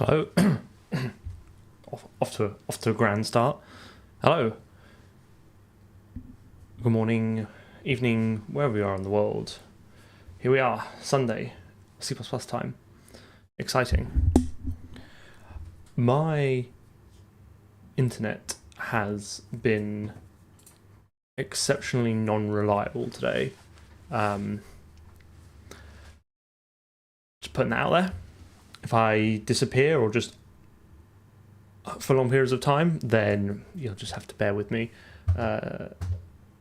Hello. off to a grand start. Hello. Good morning, evening, wherever we are in the world. Here we are, Sunday, C++ time. Exciting. My internet has been exceptionally non-reliable today. Just putting that out there. If I disappear or just for long periods of time, then you'll just have to bear with me. That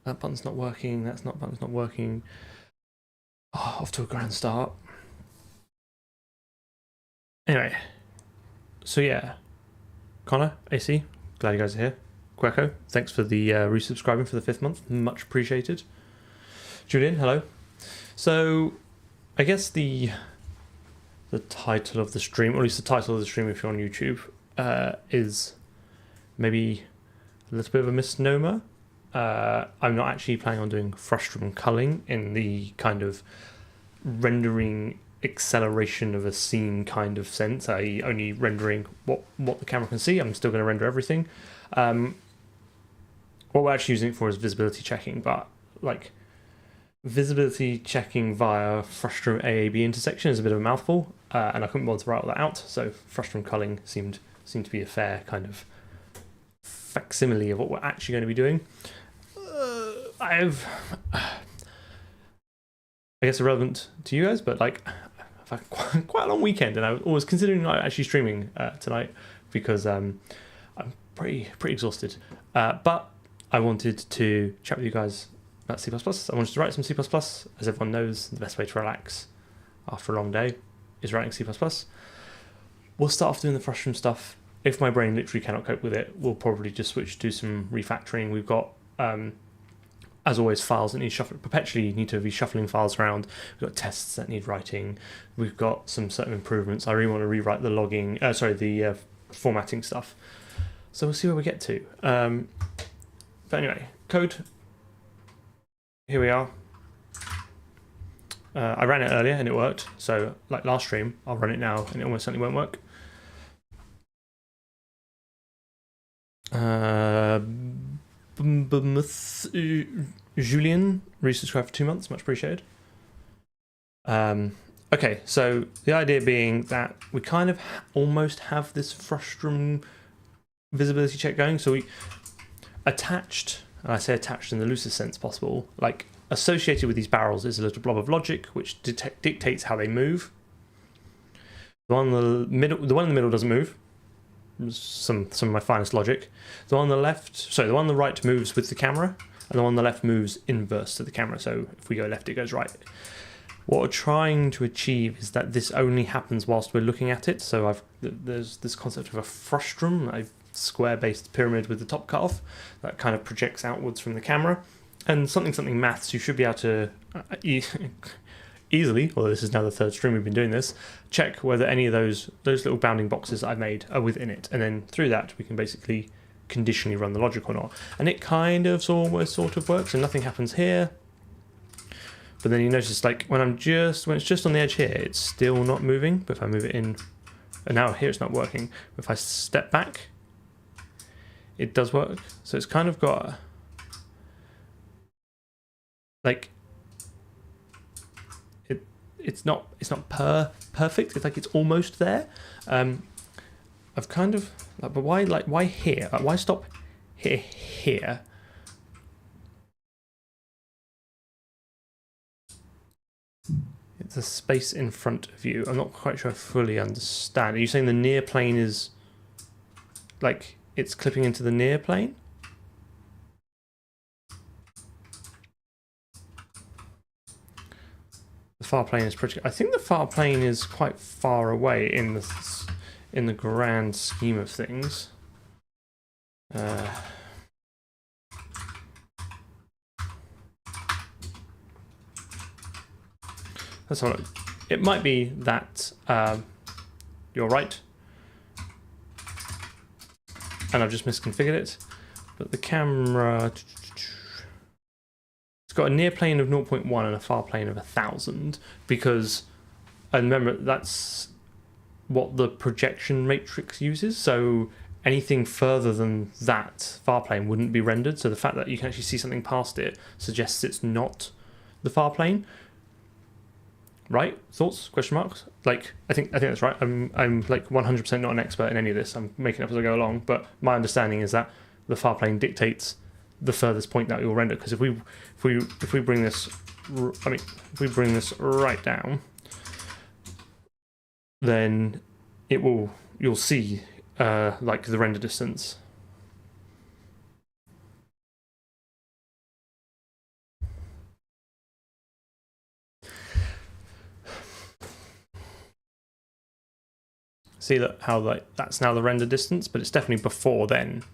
button's not working. Button's not working. Oh, off to a grand start. Anyway, so yeah, Connor, AC, glad you guys are here. Queco, thanks for the resubscribing for the 5th month, much appreciated. Julian, hello. So, I guess the title of the stream, or at least the title of the stream if you're on YouTube, is maybe a little bit of a misnomer. I'm not actually planning on doing Frustum culling in the kind of rendering acceleration of a scene kind of sense, i.e. only rendering what the camera can see. I'm still going to render everything. What we're actually using it for is visibility checking, but like visibility checking via Frustum AAB intersection is a bit of a mouthful, and I couldn't bother to write all that out, so Frustum culling seemed to be a fair kind of facsimile of what we're actually going to be doing. I guess irrelevant to you guys, but like I've had quite a long weekend, and I was considering not actually streaming tonight because I'm pretty exhausted. But I wanted to chat with you guys about C++. I wanted to write some C++. As everyone knows, the best way to relax after a long day is writing C++. We'll start off doing the Frustum stuff. If my brain literally cannot cope with it, we'll probably just switch to some refactoring. We've got, as always, files that need shuffling. Perpetually need to be shuffling files around. We've got tests that need writing. We've got some certain improvements. I really want to rewrite the logging, the formatting stuff. So we'll see where we get to. But anyway, code. Here we are. I ran it earlier and it worked. So like last stream, I'll run it now and it almost certainly won't work. Julian, resubscribed for 2 months, much appreciated. Okay, so the idea being that we kind of almost have this Frustum visibility check going. So we attached, and I say attached in the loosest sense possible, like associated with these barrels is a little blob of logic which dictates how they move. The one in the middle doesn't move. Some of my finest logic. The one on the left, the one on the right moves with the camera, and the one on the left moves inverse to the camera. So if we go left, it goes right. What we're trying to achieve is that this only happens whilst we're looking at it. So there's this concept of a frustum, a square-based pyramid with the top cut off that kind of projects outwards from the camera, and something maths. You should be able to easily, although this is now the 3rd stream we've been doing this, check whether any of those little bounding boxes I've made are within it, and then through that we can basically conditionally run the logic or not. And it kind of almost sort of works, and nothing happens here. But then you notice, like when it's just on the edge here, it's still not moving. But if I move it in, and now here it's not working. If I step back, it does work. So it's kind of got like it's not perfect. It's like it's almost there. I've kind of like, but why here? Like, why stop here? It's a space in front of you. I'm not quite sure I fully understand. Are you saying the near plane is like it's clipping into the near plane? The far plane is pretty. I think the far plane is quite far away in the grand scheme of things. That's all. It might be that you're right, and I've just misconfigured it. But the camera. It's got a near plane of 0.1 and a far plane of 1000 because, and remember that's what the projection matrix uses. So anything further than that far plane wouldn't be rendered. So the fact that you can actually see something past it suggests it's not the far plane. Right? Thoughts? Question marks? Like, I think that's right. I'm like 100% not an expert in any of this. I'm making up as I go along. But my understanding is that the far plane dictates the furthest point that you'll render. Because if we bring this, if we bring this right down, then you'll see like the render distance. See that how like that's now the render distance, but it's definitely before then.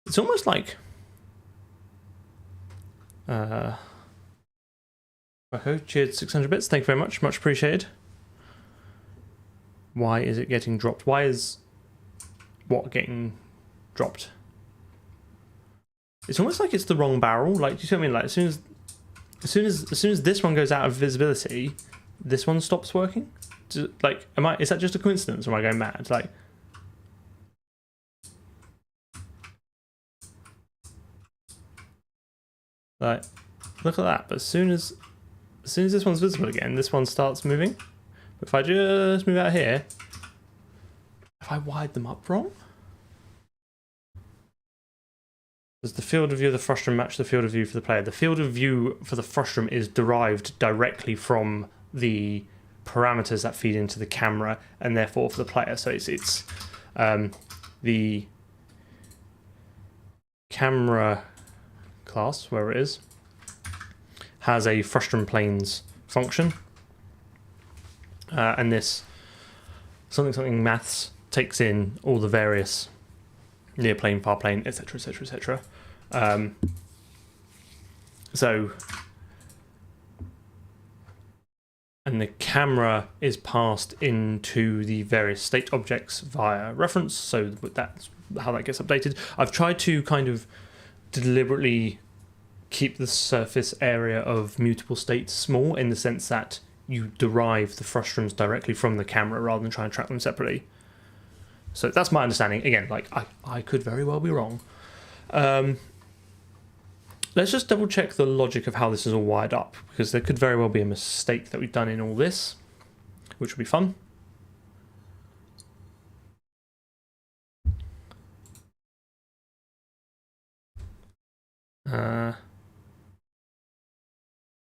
It's almost like Echo, cheered 600 bits. Thank you very much appreciated. Why is it getting dropped? Why is what getting dropped? It's almost like it's the wrong barrel. Like, do you see what I mean? Like, as soon as this one goes out of visibility, this one stops working. Like, is that just a coincidence, or am I going mad? Like, look at that. But as soon as this one's visible again, this one starts moving. But if I just move out here, have I wired them up wrong? Does the field of view of the frustum match the field of view for the player? The field of view for the frustum is derived directly from the parameters that feed into the camera, and therefore for the player. So it's the camera class, where it is, has a frustum planes function, and this something maths takes in all the various near plane, far plane, etc., etc., etc. And the camera is passed into the various state objects via reference, so that's how that gets updated. I've tried to kind of deliberately keep the surface area of mutable states small, in the sense that you derive the frustums directly from the camera rather than try and track them separately. So that's my understanding. Again, like I could very well be wrong. Let's just double check the logic of how this is all wired up, because there could very well be a mistake that we've done in all this, which would be fun.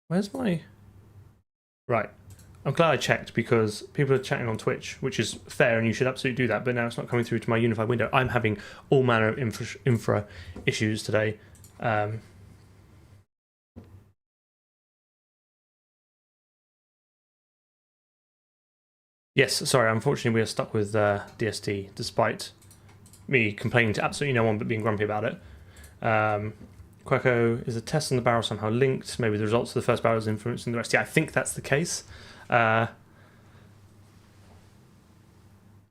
Where's my... Right. I'm glad I checked, because people are chatting on Twitch, which is fair, and you should absolutely do that, but now it's not coming through to my unified window. I'm having all manner of infra issues today. Yes, sorry, unfortunately we are stuck with DST, despite me complaining to absolutely no one but being grumpy about it. Queco, is the test on the barrel somehow linked? Maybe the results of the first barrel is influencing the rest. Yeah, I think that's the case.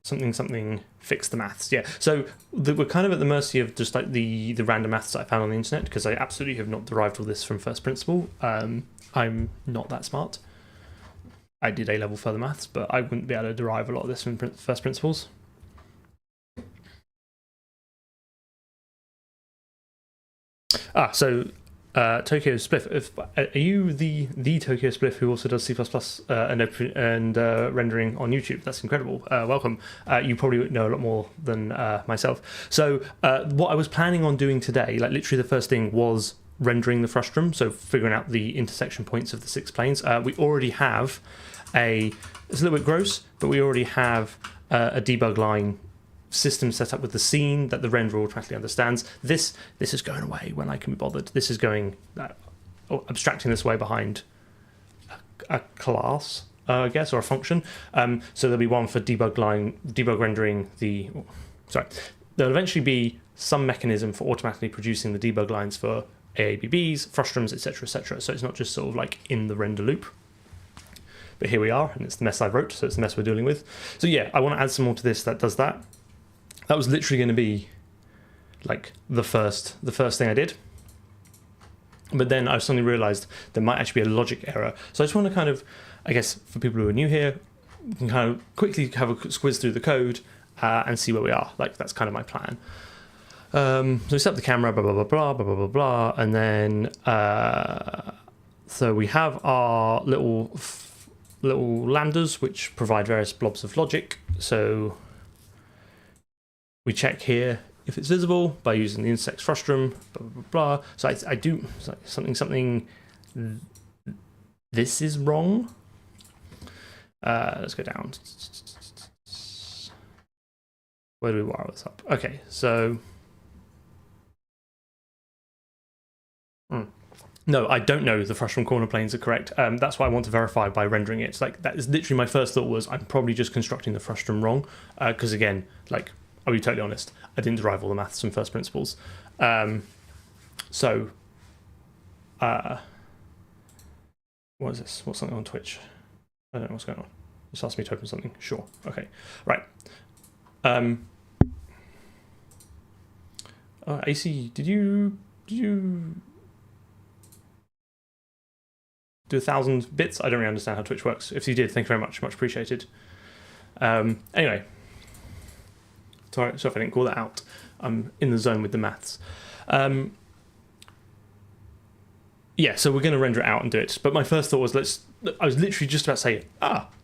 Something fix the maths. Yeah, so we're kind of at the mercy of just like the random maths that I found on the internet, because I absolutely have not derived all this from first principle. I'm not that smart. I did A-level further maths, but I wouldn't be able to derive a lot of this from first principles. So Tokyo Spliff, are you the Tokyo Spliff who also does C++ and rendering on YouTube? That's incredible. Welcome. You probably know a lot more than myself. So what I was planning on doing today, like literally the first thing, was rendering the frustum, so figuring out the intersection points of the 6 planes. We already have it's a little bit gross, but we already have a debug line system set up with the scene that the renderer automatically understands. This is going away when I can be bothered. This is going abstracting this away behind a class, I guess, or a function. So there'll be one for debug rendering the. There'll eventually be some mechanism for automatically producing the debug lines for AABBs, frustums, etc., etc. So it's not just sort of like in the render loop. but here we are, and it's the mess I wrote, so it's the mess we're dealing with. So yeah, I want to add some more to this that does that. That was literally going to be like the first thing I did. But then I suddenly realized there might actually be a logic error. So I just want to kind of, I guess, for people who are new here, we can kind of quickly have a squiz through the code and see where we are. Like, that's kind of my plan. So we set up the camera, blah, blah, blah, blah, blah, blah, blah, blah. And then, so we have our little lambdas, which provide various blobs of logic. So we check here if it's visible by using the index frustum, blah, blah, blah, blah. So I do something, this is wrong. Let's go down. Where do we wire this up? Okay, so. No, I don't know the frustum corner planes are correct. That's why I want to verify by rendering it. It's like, that is literally my first thought was I'm probably just constructing the frustum wrong. Because again, like, I'll be totally honest, I didn't derive all the maths from first principles. What is this? What's something on Twitch? I don't know what's going on. Just asked me to open something. Sure. Okay. Right. AC, did you do 1,000 bits? I don't really understand how Twitch works. If you did, thank you very much. Much appreciated. Anyway. Sorry if I didn't call that out. I'm in the zone with the maths. Yeah, so we're going to render it out and do it. But my first thought was, I was literally just about to say,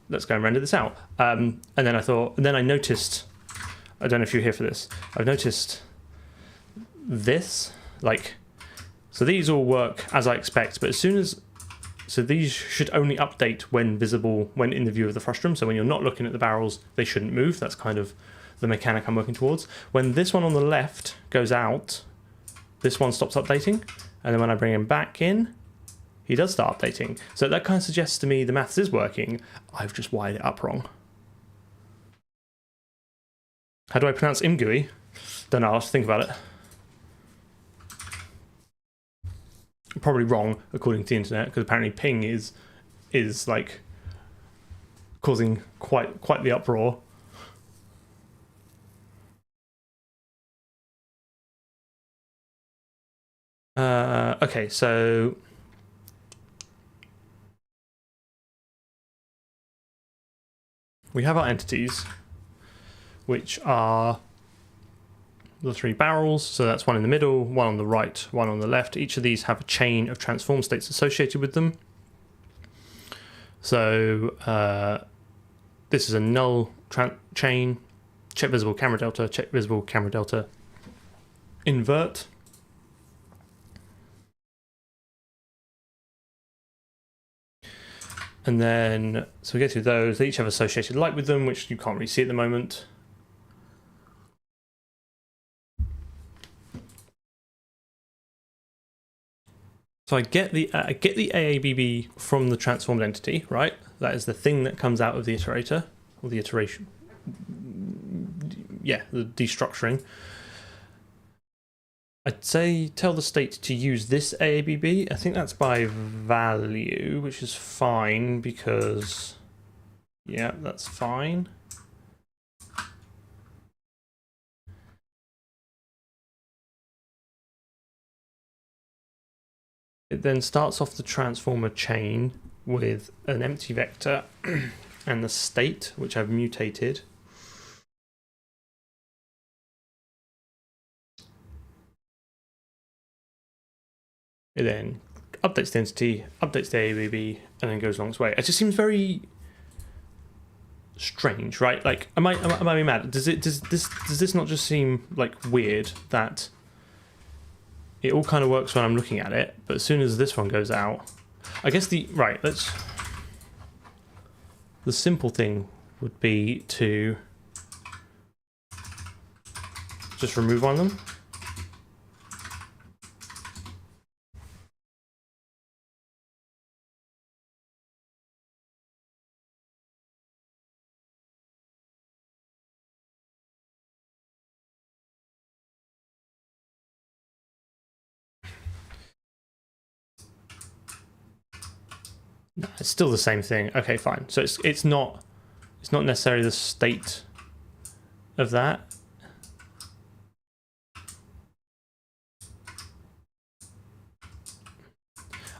let's go and render this out. And then I noticed, I don't know if you're here for this, I've noticed this, like, so these all work as I expect, but as soon as, so these should only update when visible, when in the view of the frustum. So when you're not looking at the barrels, they shouldn't move. That's kind of the mechanic I'm working towards. When this one on the left goes out, this one stops updating. And then when I bring him back in, he does start updating. So that kind of suggests to me the maths is working. I've just wired it up wrong. How do I pronounce imgui? Don't know, I'll have to think about it. Probably wrong according to the internet, because apparently ping is like causing quite the uproar. Okay, so we have our entities, which are the 3 barrels. So that's one in the middle, one on the right, one on the left. Each of these have a chain of transform states associated with them. So this is a null chain, check visible camera delta, check visible camera delta, invert. And then, so we go through those. They each have associated light with them, which you can't really see at the moment. So I get the AABB from the transformed entity, right? That is the thing that comes out of the iterator, or the iteration. Yeah, the destructuring. I'd say tell the state to use this AABB. I think that's by value, which is fine because, yeah, that's fine. It then starts off the transformer chain with an empty vector and the state, which I've mutated. It then updates the entity, updates the AABB, and then goes along its way. It just seems very strange, right? Like, am I being mad? Does this not just seem like weird that it all kind of works when I'm looking at it, but as soon as this one goes out, I guess the simple thing would be to just remove one of them. No, it's still the same thing. Okay, fine. So it's not necessarily the state of that.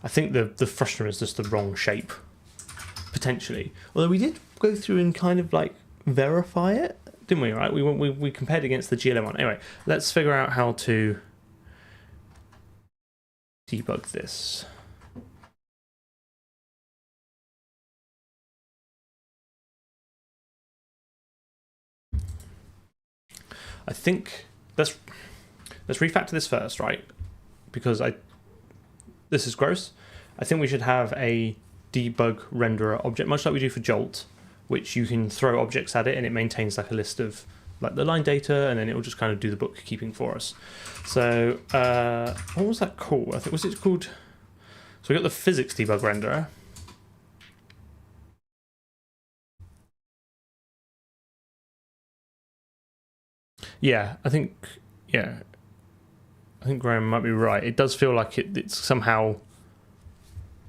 I think the frustum is just the wrong shape, potentially. Although we did go through and kind of like verify it, didn't we? Right? We compared against the GLM one. Anyway, let's figure out how to debug this. I think let's refactor this first, right? Because this is gross. I think we should have a debug renderer object, much like we do for Jolt, which you can throw objects at it and it maintains like a list of like the line data, and then it will just kind of do the bookkeeping for us. So what was that called? I think was it called? So we got the physics debug renderer. Yeah, I think Graham might be right. It does feel like it's somehow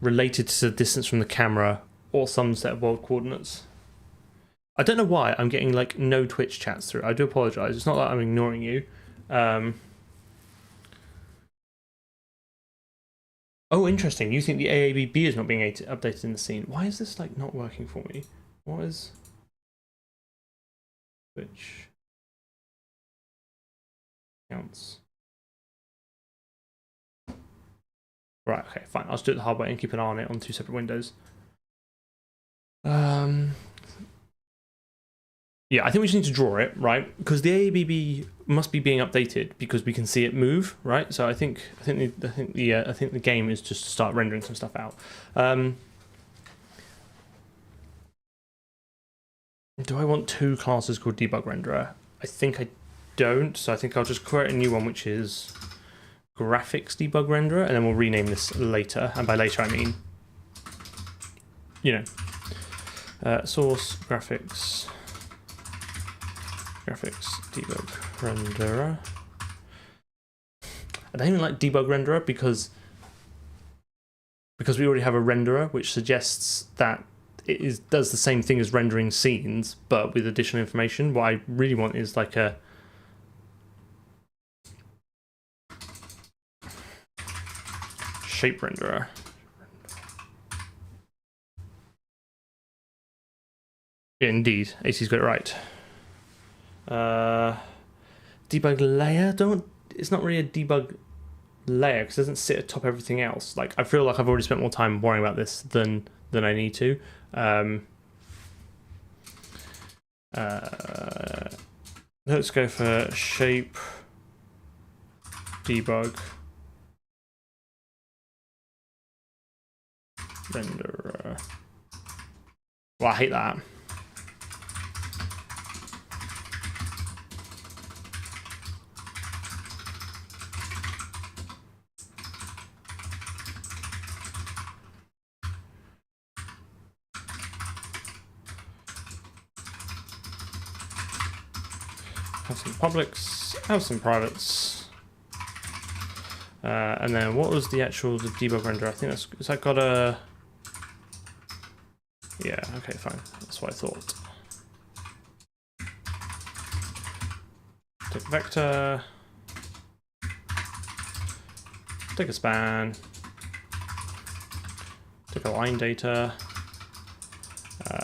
related to the distance from the camera or some set of world coordinates. I don't know why I'm getting like no Twitch chats through. I do apologize. It's not like I'm ignoring you. Oh, interesting. You think the AABB is not being updated in the scene. Why is this like not working for me? What is Twitch counts? Right, okay, fine. I'll just do it the hard way and keep an eye on it on two separate windows. Yeah, I think we just need to draw it, right? Because the AABB must be being updated because we can see it move, right? So I think the game is just to start rendering some stuff out. Do I want two classes called debug renderer? I think I don't, so I think I'll just create a new one which is graphics debug renderer, and then we'll rename this later. And by later I mean, you know, source graphics debug renderer. I don't even like debug renderer because we already have a renderer which suggests that it does the same thing as rendering scenes but with additional information. What I really want is like a shape renderer. Yeah, indeed, AC's got it right. Debug layer, it's not really a debug layer because it doesn't sit atop everything else. Like I feel like I've already spent more time worrying about this than I need to. Let's go for shape debug renderer. Well, I hate that. Have some publics, have some privates. And then what was the debug renderer? I think has that got a... Yeah, okay, fine. That's what I thought. Take a vector. Take a span. Take a line data.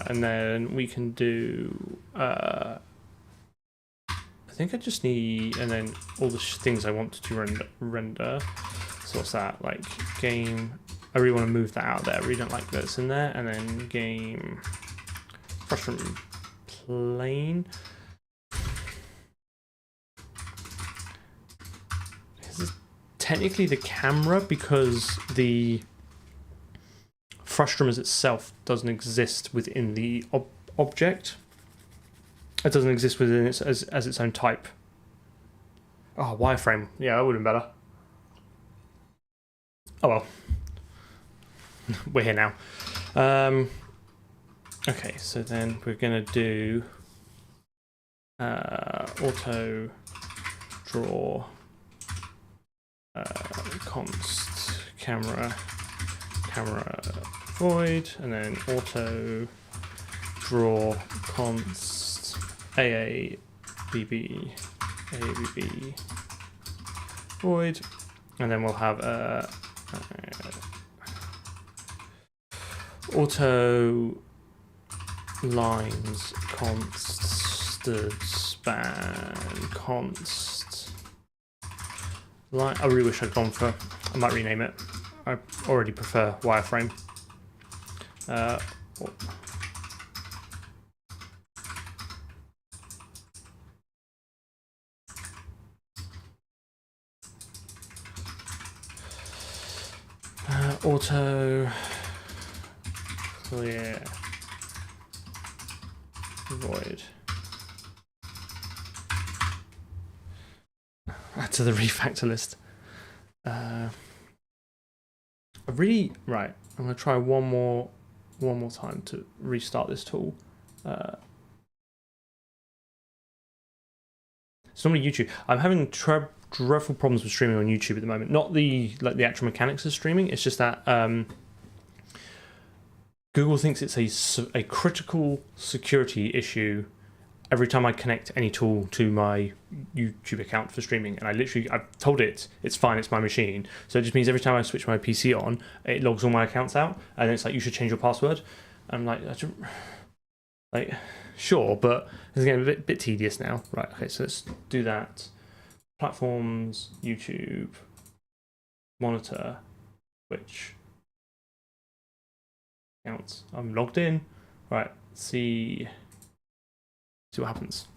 And then we can do... I think I just need, and then all the things I want to render. So what's that? Like game, I really want to move that out there. I really don't like that it's in there. And then game frustum plane. This is technically the camera because the frustum as itself doesn't exist within the object. It doesn't exist within it as its own type. Oh, wireframe. Yeah, that would have been better. Oh well. We're here now. Okay, so then we're going to do auto draw const camera void, and then auto draw const AABB void, and then we'll have a auto lines const span const line. I really wish I'd gone for, I might rename it. I already prefer wireframe. Auto clear void. Add to the refactor list. I really, right, I'm gonna try one more time to restart this tool. It's normally YouTube. I'm having dreadful problems with streaming on YouTube at the moment. Not the actual mechanics of streaming. It's just that Google thinks it's a critical security issue every time I connect any tool to my YouTube account for streaming. And I've told it it's fine, it's my machine. So it just means every time I switch my PC on, it logs all my accounts out, and it's like, you should change your password. I'm like, sure, but it's getting a bit tedious now. Right, okay, so let's do that. Platforms, YouTube, monitor, Twitch, accounts. I'm logged in. Right, see what happens.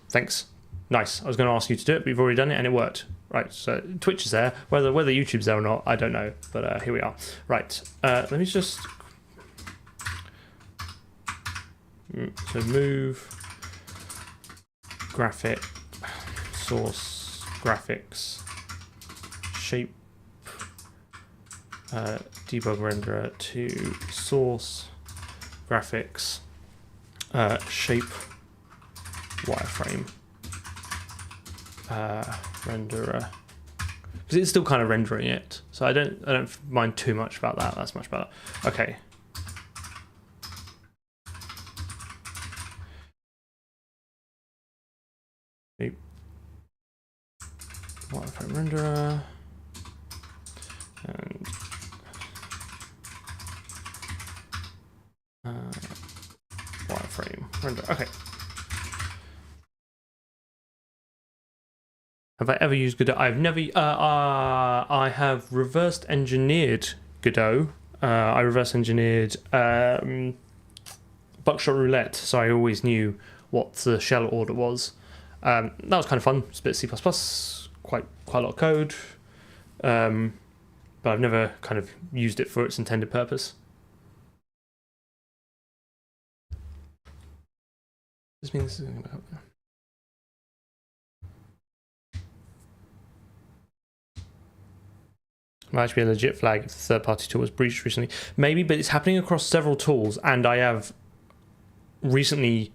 Thanks. Nice. I was going to ask you to do it, but you've already done it and it worked. Right, so Twitch is there. Whether YouTube's there or not, I don't know. But here we are. Right, let me just... So move graphic source graphics shape debug renderer to source graphics shape wireframe renderer, because it's still kind of rendering it, so I don't mind too much about that. That's much better. Okay. Wireframe renderer and wireframe renderer. Okay. Have I ever used Godot? I've never. I have reversed engineered Godot. I reverse engineered Buckshot Roulette, so I always knew what the shell order was. That was kind of fun. It's a bit of C++, quite a lot of code, but I've never kind of used it for its intended purpose. This means this is going to happen. Might actually be a legit flag if the third-party tool was breached recently. Maybe, but it's happening across several tools, and I have recently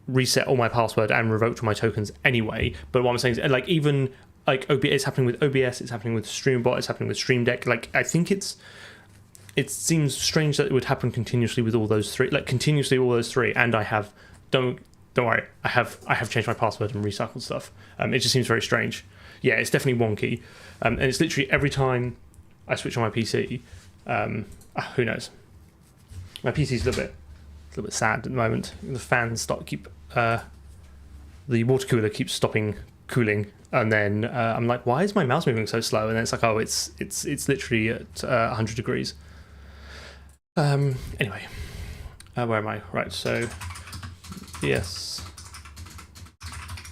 reset all my password and revoked all my tokens anyway. But what I'm saying is, like, even like it's happening with OBS, it's happening with Streambot, it's happening with Stream Deck. Like, I think it seems strange that it would happen continuously with all those three, and I have don't worry, I have changed my password and recycled stuff. It just seems very strange. Yeah, it's definitely wonky, and it's literally every time I switch on my PC. Who knows? My PC's a little bit sad at the moment. The fans the water cooler keeps stopping cooling, and then I'm like, why is my mouse moving so slow? And then it's like, oh, it's literally at 100 degrees. Anyway, where am I? Right, so yes,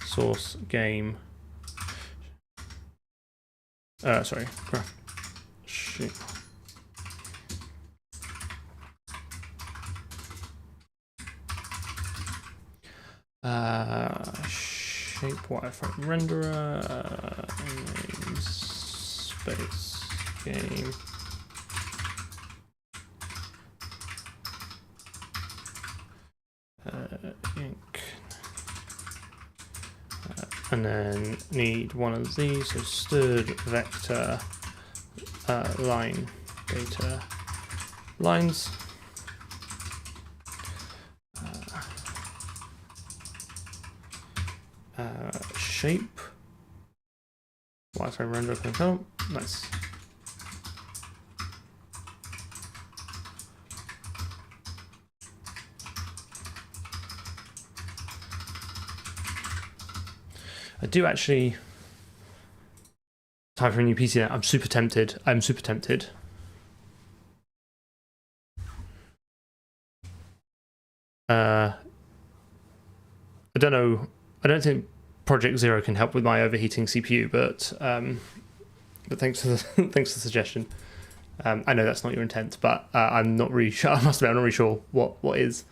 source game. Sorry, shape. Shape wireframe renderer, namespace game. Inc. and then need one of these, so std vector line data lines. Shape wireframe render open. Nice. I do actually time for a new PC now. I'm super tempted. I don't know. I don't think Project Zero can help with my overheating CPU, but thanks for the thanks for the suggestion. I know that's not your intent, but I'm not really sure. I must admit, I'm not really sure what is.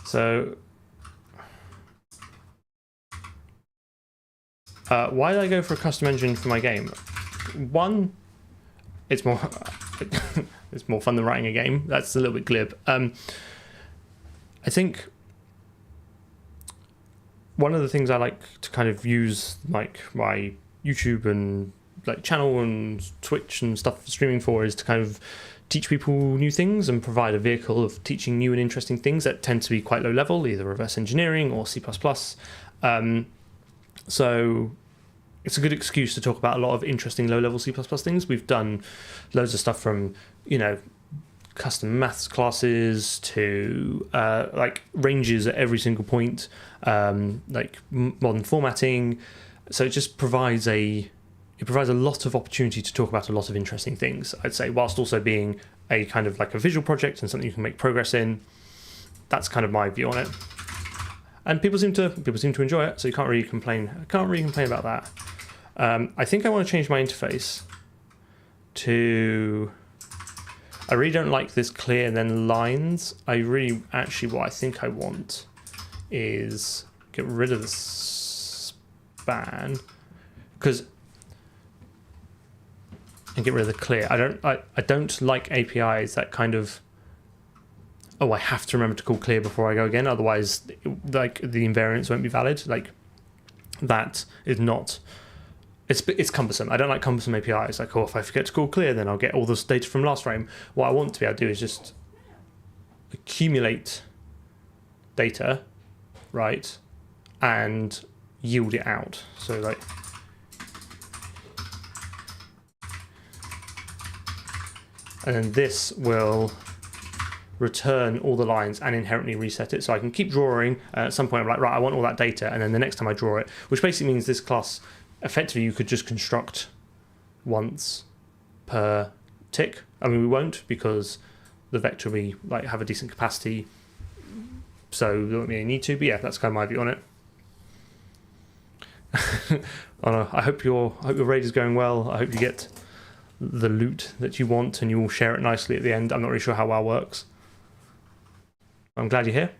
So why did I go for a custom engine for my game? One, it's more it's more fun than writing a game. That's a little bit glib. I think one of the things I like to kind of use like my YouTube and like channel and Twitch and stuff for streaming for is to kind of teach people new things and provide a vehicle of teaching new and interesting things that tend to be quite low level, either reverse engineering or C++. So it's a good excuse to talk about a lot of interesting low level C++ things. We've done loads of stuff from, you know, custom maths classes to like ranges at every single point, like modern formatting. So it just provides a lot of opportunity to talk about a lot of interesting things, I'd say, whilst also being a kind of like a visual project and something you can make progress in. That's kind of my view on it. And people seem to enjoy it, so you can't really complain. I can't really complain about that. I think I want to change my interface to. I really don't like this clear and then lines. What I think I want is get rid of the span, and get rid of the clear. I don't like APIs that kind of, oh, I have to remember to call clear before I go again, otherwise like the invariants won't be valid. Like that is not. It's cumbersome. I don't like cumbersome APIs. Like, oh, if I forget to call clear, then I'll get all this data from last frame. What I want to be able to do is just accumulate data, right, and yield it out. So like, and then this will return all the lines and inherently reset it. So I can keep drawing. At some point, I'm like, right, I want all that data, and then the next time I draw it, which basically means this class. Effectively, you could just construct once per tick. I mean, we won't because the vector we like have a decent capacity, so we don't really need to. But yeah, that's kind of my view on it. I hope your raid is going well. I hope you get the loot that you want and you all share it nicely at the end. I'm not really sure how WoW works. I'm glad you're here.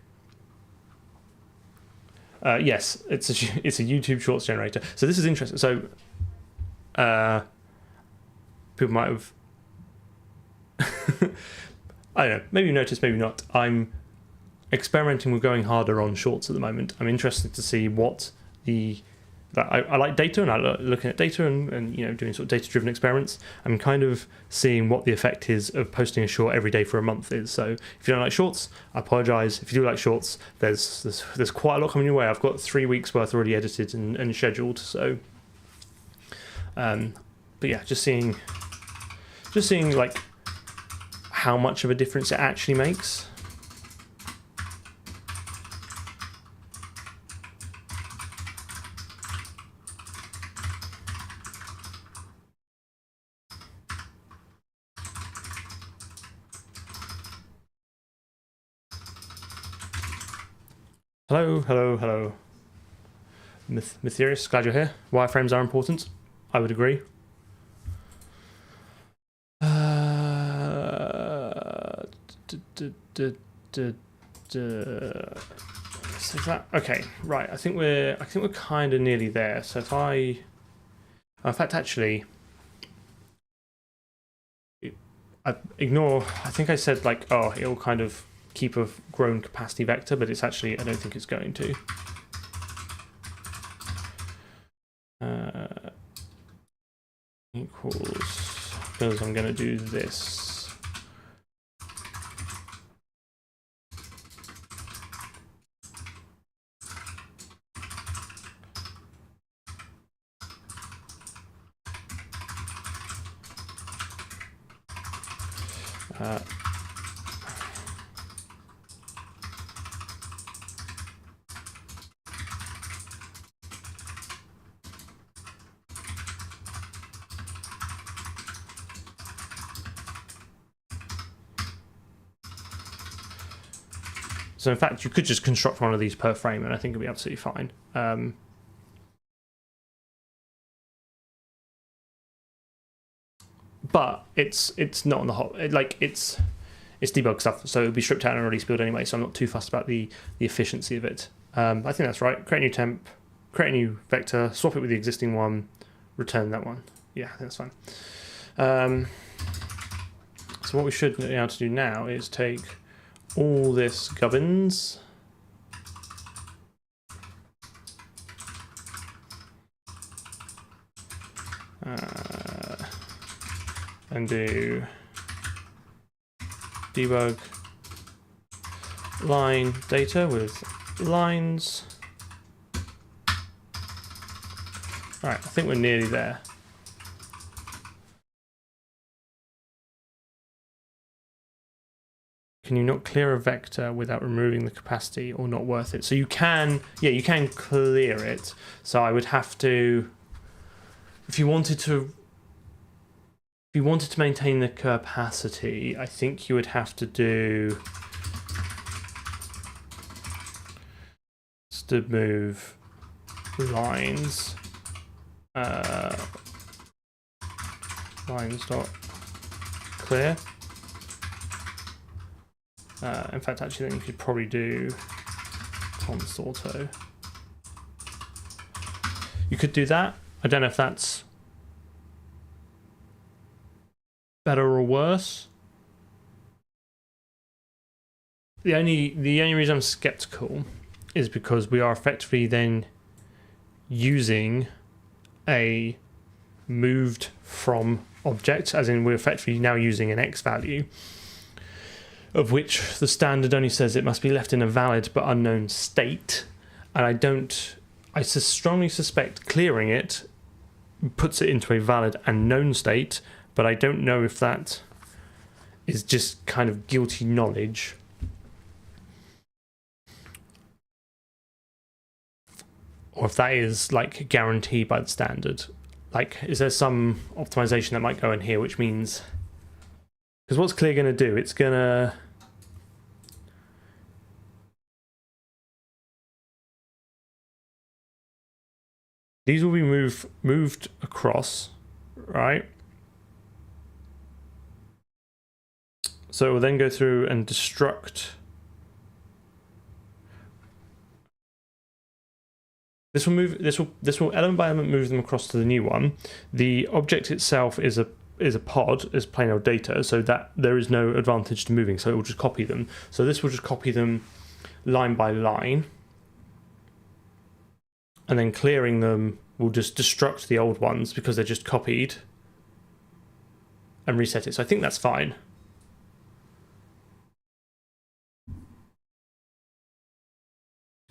Yes, it's a YouTube Shorts generator. So this is interesting. So people might have, I don't know, maybe you noticed, maybe not. I'm experimenting with going harder on Shorts at the moment. I'm interested to see what I like data, and I like looking at data and you know, doing sort of data-driven experiments. I'm kind of seeing what the effect is of posting a short every day for a month is. So if you don't like Shorts, I apologise. If you do like Shorts, there's quite a lot coming your way. I've got 3 weeks worth already edited and scheduled. So, but yeah, just seeing like how much of a difference it actually makes. Hello. Mytherius, glad you're here. Wireframes are important. I would agree. So that, okay, right. I think we're kind of nearly there. So if in fact, actually, I think I said like, oh, it'll kind of keep a grown capacity vector, but it's actually, I don't think it's going to. Equals, because I'm going to do this. So in fact, you could just construct one of these per frame, and I think it'll be absolutely fine. But it's not on the whole. Like it's debug stuff, so it'll be stripped out and release build anyway. So I'm not too fussed about the efficiency of it. I think that's right. Create a new temp, create a new vector, swap it with the existing one, return that one. Yeah, I think that's fine. So what we should be able to do now is take all this gubbins, and do debug line data with lines. All right, I think we're nearly there. Can you not clear a vector without removing the capacity, or not worth it? So you can, yeah, you can clear it. So I would have to, if you wanted to maintain the capacity, I think you would have to do to move lines, lines dot clear. In fact, actually, then you could probably do consorto. You could do that. I don't know if that's better or worse. The only reason I'm skeptical is because we are effectively then using a moved from object, as in we're effectively now using an X value, of which the standard only says it must be left in a valid but unknown state. And I strongly suspect clearing it puts it into a valid and known state, but I don't know if that is just kind of guilty knowledge. Or if that is like guaranteed by the standard. Like, is there some optimization that might go in here, which means, because what's clear going to do? It's going to these will be moved across, right? So it will then go through and destruct. This will move. This will element by element move them across to the new one. The object itself is a pod, is plain old data, so that there is no advantage to moving. So it will just copy them. So this will just copy them line by line, and then clearing them will just destruct the old ones because they're just copied, and reset it. So I think that's fine.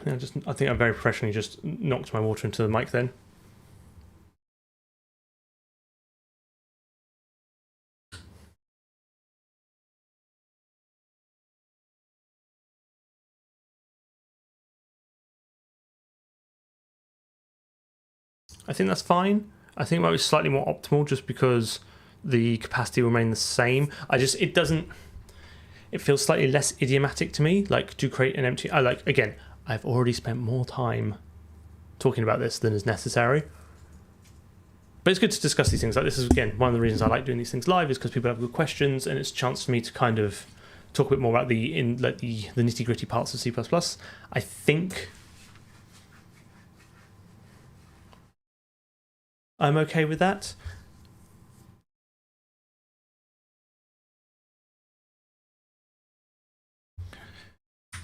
I think I very professionally just knocked my water into the mic then. I think that's fine. I think it might be slightly more optimal just because the capacity will remain the same. It feels slightly less idiomatic to me, like to create an empty, again, I've already spent more time talking about this than is necessary. But it's good to discuss these things. Like, this is, again, one of the reasons I like doing these things live, is because people have good questions, and it's a chance for me to kind of talk a bit more about the nitty-gritty parts of C++. I think I'm okay with that.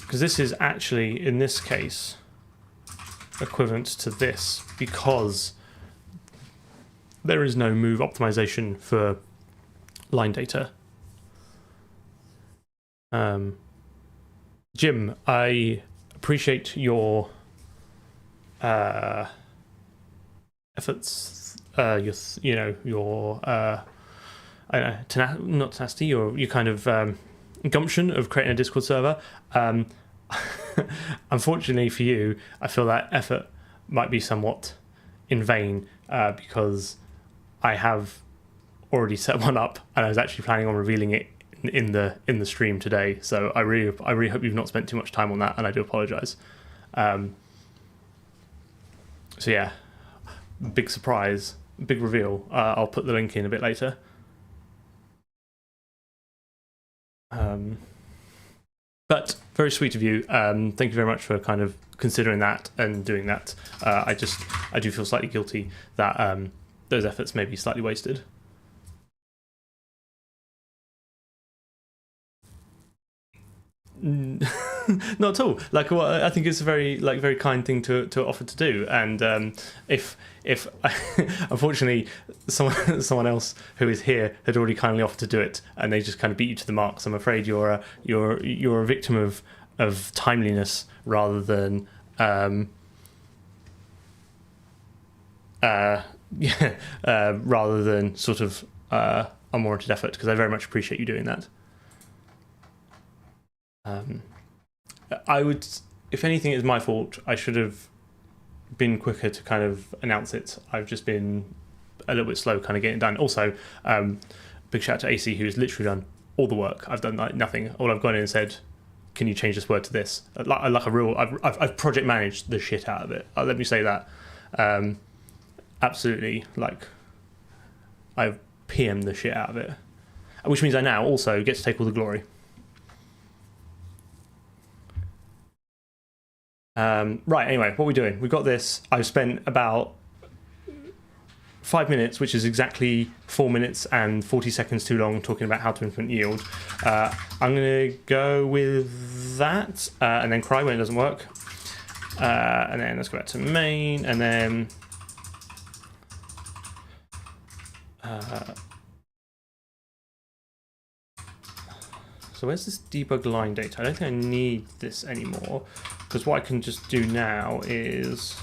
because this is actually, in this case, equivalent to this, because there is no move optimization for line data. Jim, I appreciate your efforts, your I don't know, not tenacity, your kind of gumption of creating a Discord server. Unfortunately for you, I feel that effort might be somewhat in vain because I have already set one up, and I was actually planning on revealing it in the stream today. So I really hope you've not spent too much time on that, and I do apologize. So yeah, big surprise, big reveal. I'll put the link in a bit later. But very sweet of you. Thank you very much for kind of considering that and doing that. I do feel slightly guilty that those efforts may be slightly wasted. Not at all. Like, well, I think it's a very kind thing to offer to do. And if unfortunately someone else who is here had already kindly offered to do it, and they just kind of beat you to the mark, so I'm afraid you're a victim of timeliness rather than rather than sort of unwarranted effort. Because I very much appreciate you doing that. I would, if anything, it's my fault. I should have been quicker to kind of announce it. I've just been a little bit slow kind of getting it done. Also, big shout out to AC, who's literally done all the work. I've done like nothing. All I've gone in and said, can you change this word to this? Like a real, I've project managed the shit out of it. Let me say that. Absolutely, like, I've PM'd the shit out of it. Which means I now also get to take all the glory. Right, anyway, what are we doing? We've got this. I've spent about 5 minutes, which is exactly 4 minutes and 40 seconds too long, talking about how to implement yield. I'm going to go with that and then cry when it doesn't work. And then let's go back to main, and then so where's this debug line data? I don't think I need this anymore, because what I can just do now is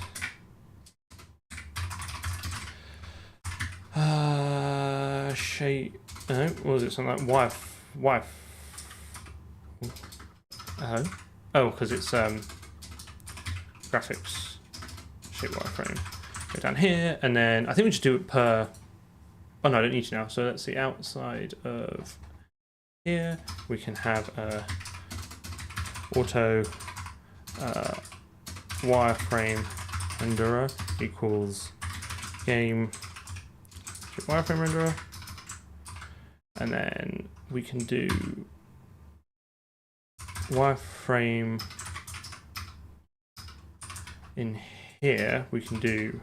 shape. No, what was it? Something like wife. Oh, because it's graphics shape wireframe. Go down here, and then I think we just do it per. Oh no, I don't need to now. So let's see, outside of here we can have a auto wireframe renderer equals game wireframe renderer, and then we can do wireframe in here. We can do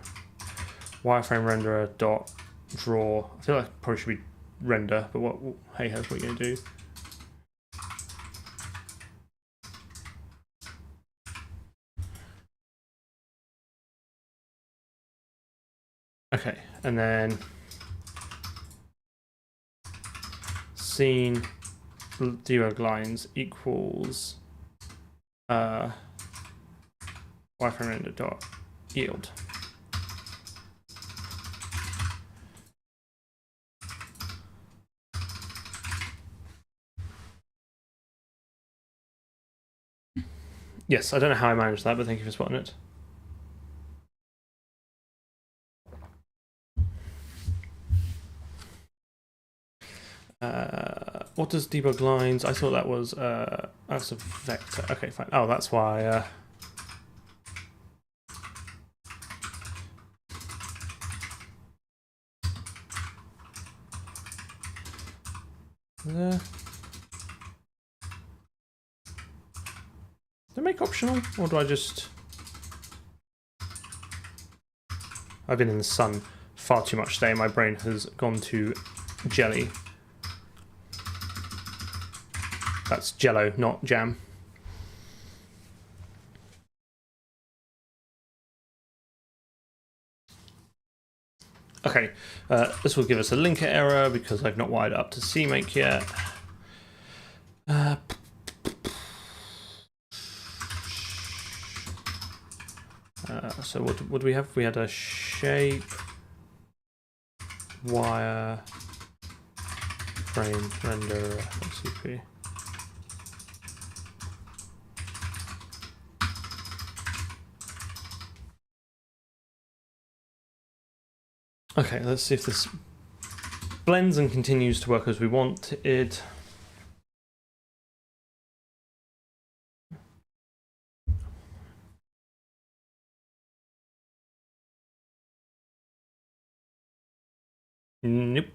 wireframe renderer dot draw. I feel like it probably should be render, but what, hey ho, what are you going to do? Okay, and then scene debug lines equals wireframe render dot yield. Yes, I don't know how I managed that, but thank you for spotting it. What does debug lines? I thought that was that's a vector. Okay, fine. Oh, that's why. Do I make optional, or do I just? I've been in the sun far too much today. My brain has gone to jelly. That's jello, not jam. Okay, this will give us a linker error because I've not wired it up to CMake yet. So what do we have? We had a shape, wire, frame, render, FCP. Okay, let's see if this blends and continues to work as we want it. Nope.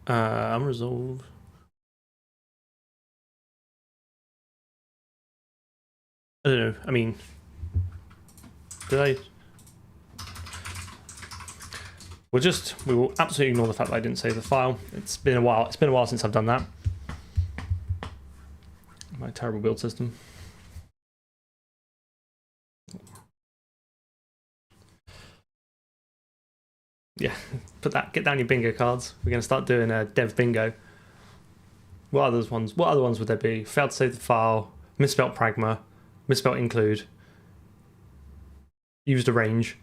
Unresolved. I don't know. I mean, did I? We will absolutely ignore the fact that I didn't save the file. It's been a while. It's been a while since I've done that. My terrible build system. Yeah, get down your bingo cards. We're going to start doing a dev bingo. What other ones would there be? Failed to save the file, misspelt pragma, misspelt include, used a range.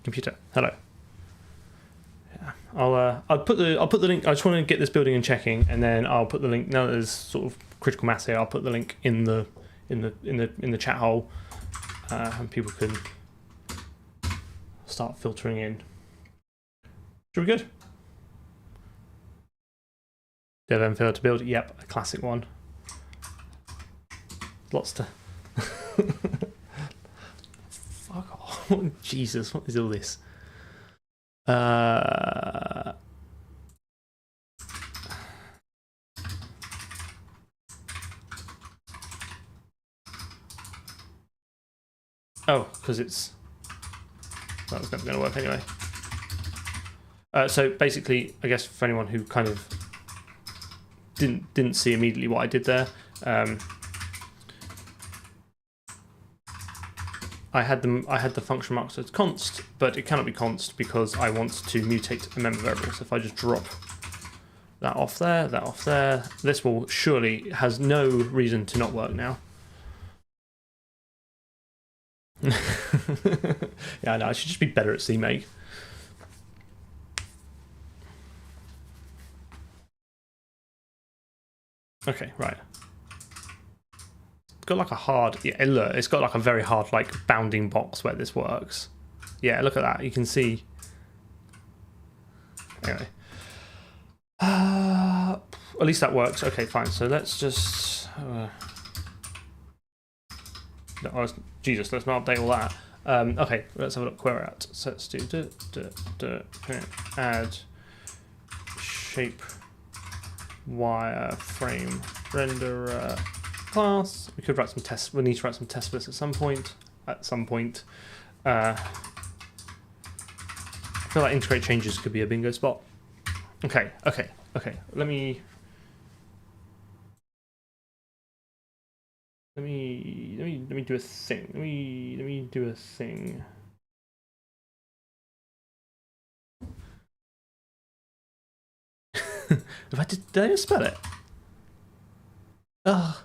Computer, hello. Yeah, I'll put the link. I just want to get this building and checking, and then I'll put the link. Now that there's sort of critical mass here, I'll put the link in the chat hole, and people can start filtering in. Should we good? Dev failed to build. Yep, a classic one. Lots to. Fuck off! Jesus, what is all this? Oh, because it's that was never going to work anyway. So basically, I guess for anyone who kind of didn't see immediately what I did there, I had the function marked as const, but it cannot be const because I want to mutate a member variable. So if I just drop that off there, this will surely has no reason to not work now. Yeah, I know. I should just be better at CMake. Okay, right. It's got like a hard, yeah, look, it's got like a very hard like bounding box where this works. Yeah, look at that. You can see. Anyway. At least that works. Okay, fine. So let's just. Jesus, let's not update all that. Okay, let's have a look where we're at. So let's do add shape wire frame renderer class. We could write some tests. We need to write some test splits at some point. I feel like integrate changes could be a bingo spot. Okay. Let me do a thing. Let me do a thing. Did I just spell it? Ugh.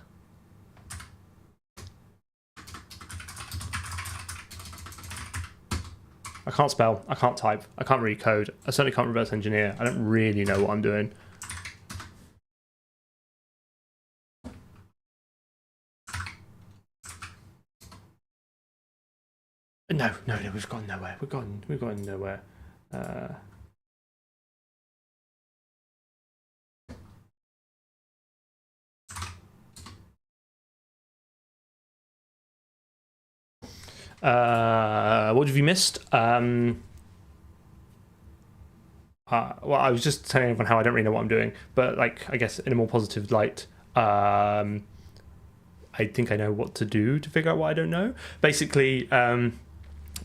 I can't spell, I can't type, I can't read code, I certainly can't reverse engineer, I don't really know what I'm doing. No, we've gone nowhere, we've gone nowhere. What have you missed? Well, I was just telling everyone how I don't really know what I'm doing, but like, I guess in a more positive light, I think I know what to do to figure out what I don't know. Basically,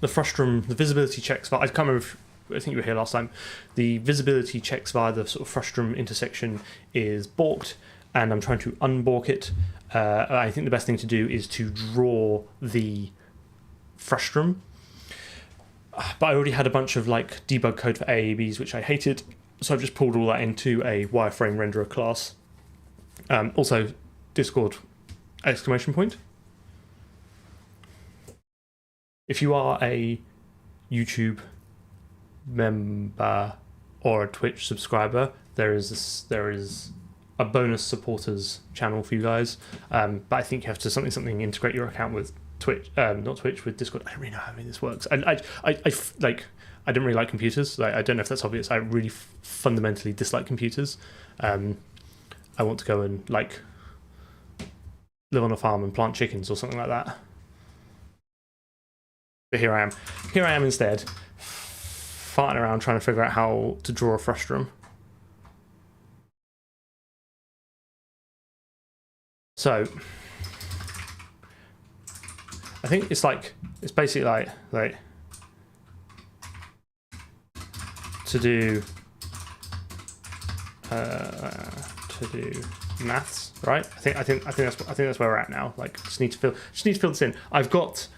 the Frustum, the visibility checks, I can't remember if, I think you were here last time, the visibility checks via the sort of Frustum intersection is balked, and I'm trying to unbork it, I think the best thing to do is to draw the frustum. But I already had a bunch of like debug code for AABs, which I hated, so I've just pulled all that into a wireframe renderer class. Also, Discord ! If you are a YouTube member or a Twitch subscriber, there is a bonus supporters channel for you guys. But I think you have to something integrate your account with Twitch, not Twitch, with Discord. I don't really know how this works. I don't really like computers. I don't know if that's obvious. I really fundamentally dislike computers. I want to go and like live on a farm and plant chickens or something like that. But here I am. Here I am instead, farting around trying to figure out how to draw a frustum. So I think it's basically like to do maths, right? I think that's where we're at now. Like, just need to fill this in. I've got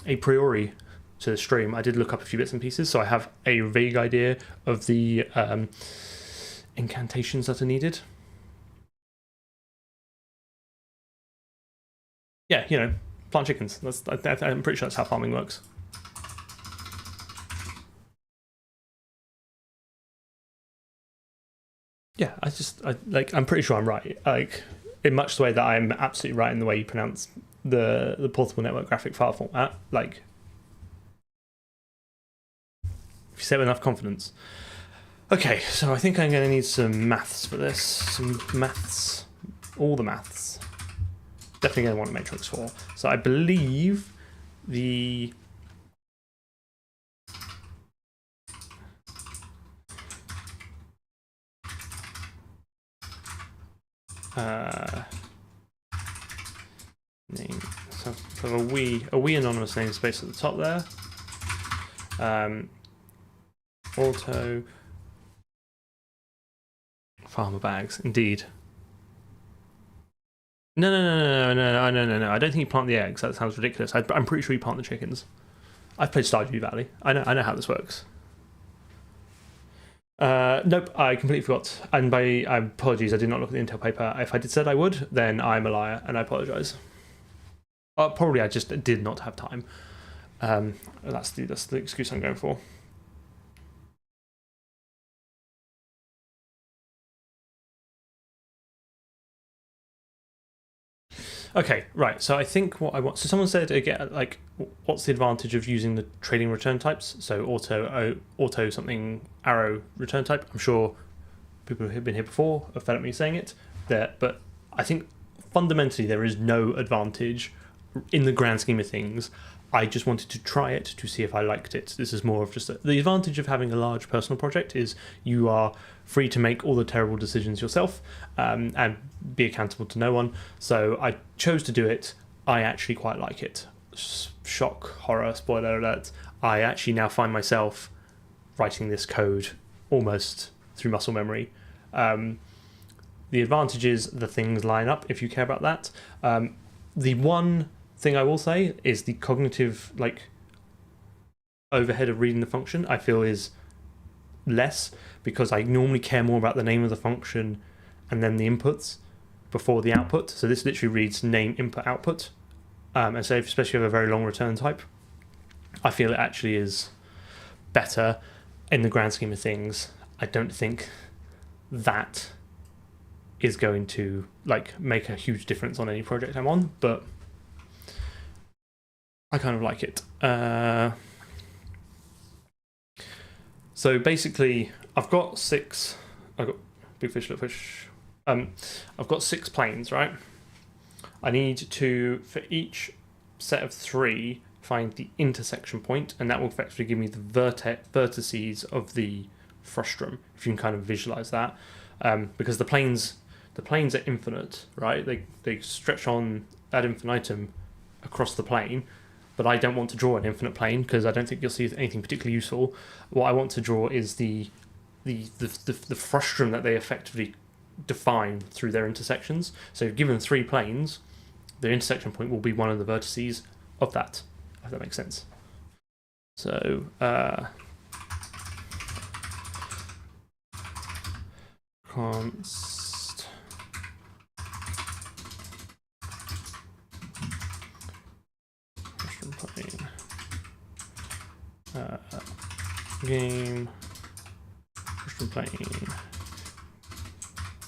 a priori to the stream. I did look up a few bits and pieces, so I have a vague idea of the incantations that are needed. Yeah, you know, plant chickens. I'm pretty sure that's how farming works. Yeah, I'm pretty sure I'm right. Like, in much the way that I'm absolutely right in the way you pronounce the portable network graphic file format. Like, if you say it with enough confidence. Okay, so I think I'm going to need some maths for this. Some maths. All the maths. Definitely going to want matrix 4. So I believe the... name. So a wee anonymous namespace at the top there. Auto farmer bags, indeed. No. I don't think you plant the eggs. That sounds ridiculous. I'm pretty sure you plant the chickens. I've played Stardew Valley. I know how this works. Nope, I completely forgot. And apologies, I did not look at the Intel paper. If I said I would, then I'm a liar, and I apologise. Probably I just did not have time. That's the excuse I'm going for. Okay, right. So I think what I want. So someone said again, like, what's the advantage of using the trading return types? So auto something arrow return type. I'm sure people who have been here before have fed up me saying it there, but I think fundamentally there is no advantage in the grand scheme of things. I just wanted to try it to see if I liked it. This is more of just the advantage of having a large personal project is you are free to make all the terrible decisions yourself and be accountable to no one. So I chose to do it. I actually quite like it. Shock, horror, spoiler alert. I actually now find myself writing this code almost through muscle memory. The advantage is the things line up if you care about that. The one thing I will say is the cognitive overhead of reading the function I feel is less, because I normally care more about the name of the function and then the inputs before the output. So this literally reads name, input, output. And so especially if you have a very long return type, I feel it actually is better in the grand scheme of things. I don't think that is going to make a huge difference on any project I'm on, but I kind of like it. So basically, I've got big fish, little fish. I've got 6 planes, right? I need to, for each set of 3, find the intersection point, and that will effectively give me the vertices of the frustum, if you can kind of visualize that. Because the planes are infinite, right? They stretch on ad infinitum across the plane, but I don't want to draw an infinite plane because I don't think you'll see anything particularly useful. What I want to draw is the frustum that they effectively define through their intersections. So given 3 planes, the intersection point will be one of the vertices of that, if that makes sense. So const plane game Frustum plane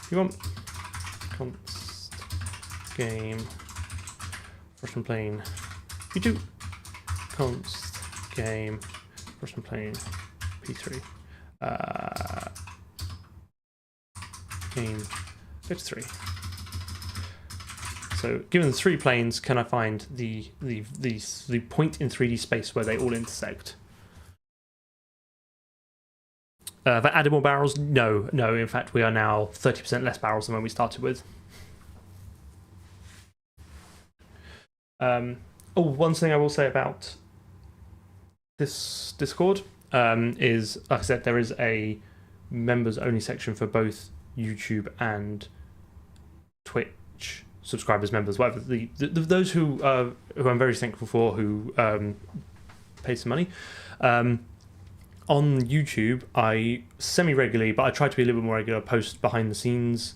you want const game Frustum plane p2 const game Frustum plane p3 game vector 3. So given 3 planes, can I find the point in 3D space where they all intersect? Have I added more barrels? No. In fact, we are now 30% less barrels than when we started with. One thing I will say about this Discord is, like I said, there is a members only section for both YouTube and Twitch subscribers, members, whatever. Those who I'm very thankful for, who pay some money. On YouTube, I semi-regularly, but I try to be a little bit more regular, post behind the scenes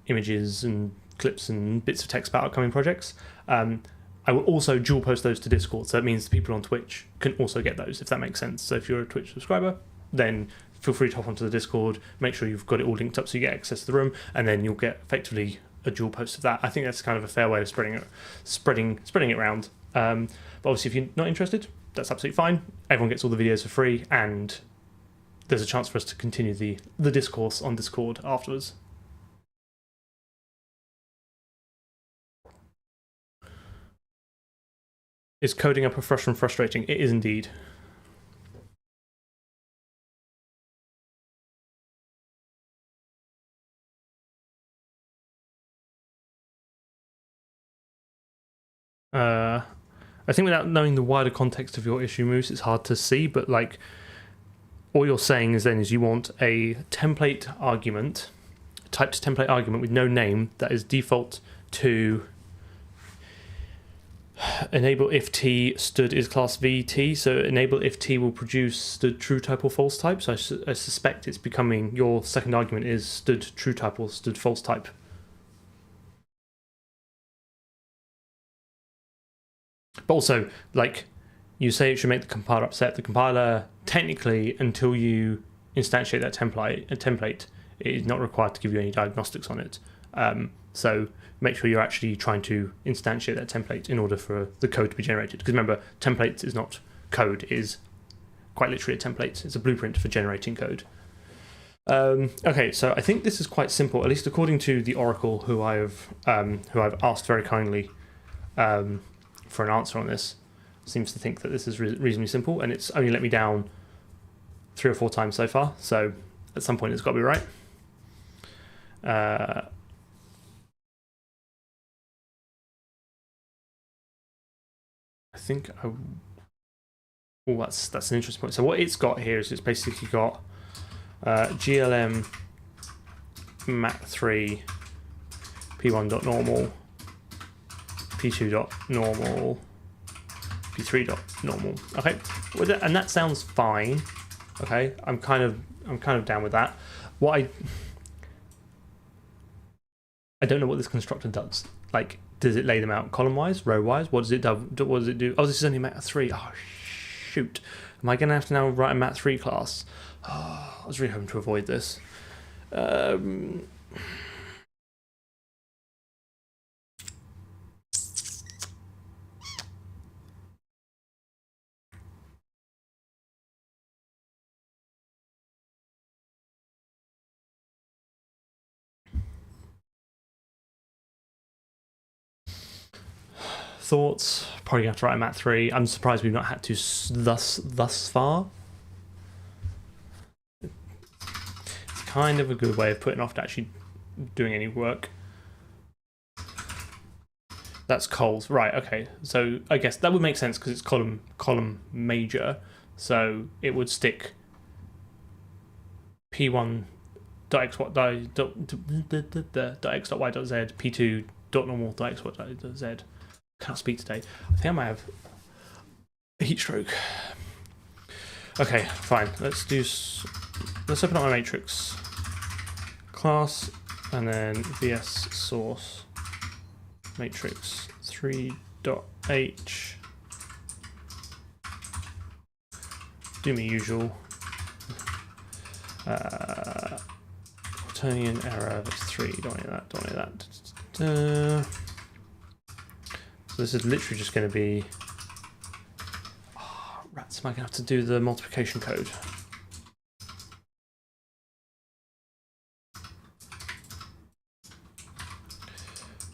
images and clips and bits of text about upcoming projects. I will also dual post those to Discord, so that means the people on Twitch can also get those, if that makes sense. So if you're a Twitch subscriber, then feel free to hop onto the Discord, make sure you've got it all linked up so you get access to the room, and then you'll get effectively a dual post of that. I think that's kind of a fair way of spreading it around. But obviously, if you're not interested, that's absolutely fine. Everyone gets all the videos for free, and there's a chance for us to continue the discourse on Discord afterwards. Is coding up a Frustum frustrating? It is indeed. I think without knowing the wider context of your issue, Moose, it's hard to see, but like all you're saying is you want a template argument, typed template argument with no name that is default to enable if t stood is class vt. So enable if t will produce stood true type or false type. So I suspect it's becoming your second argument is stood true type or stood false type. But also, like, you say it should make the compiler upset. The compiler, technically, until you instantiate that template, it is not required to give you any diagnostics on it. So make sure you're actually trying to instantiate that template in order for the code to be generated. Because remember, template is not code, it is quite literally a template. It's a blueprint for generating code. Okay, so I think this is quite simple, at least according to the Oracle, who I've asked very kindly for an answer on this. Seems to think that this is reasonably simple, and it's only let me down 3 or 4 times so far, so at some point it's got to be right. I think that's an interesting point. So what it's got here is it's basically got GLM mat3 p1.normal, p2.normal, p3.normal. Okay, and that sounds fine. Okay, I'm kind of down with that. What I don't know what this constructor does. Like, does it lay them out column-wise, row-wise? What does it do? What does it do? Oh, this is only mat3. Oh, shoot. Am I going to have to now write a mat3 class? Oh, I was really hoping to avoid this. Thoughts? Probably have to write a mat3. I'm surprised we've not had to thus far. It's kind of a good way of putting off to actually doing any work. That's Coles, right? Okay, so I guess that would make sense because it's column major, so it would stick P1 p2.x.y.z, p2.normal.x.y.z. Can't speak today. I think I might have a heat stroke. Okay, fine. Let's open up my matrix class and then vs source matrix 3.h. Do me usual. Quaternion error is 3. Don't need that. Don't need that. So this is literally just going to be. Oh, rats! Am I going to have to do the multiplication code?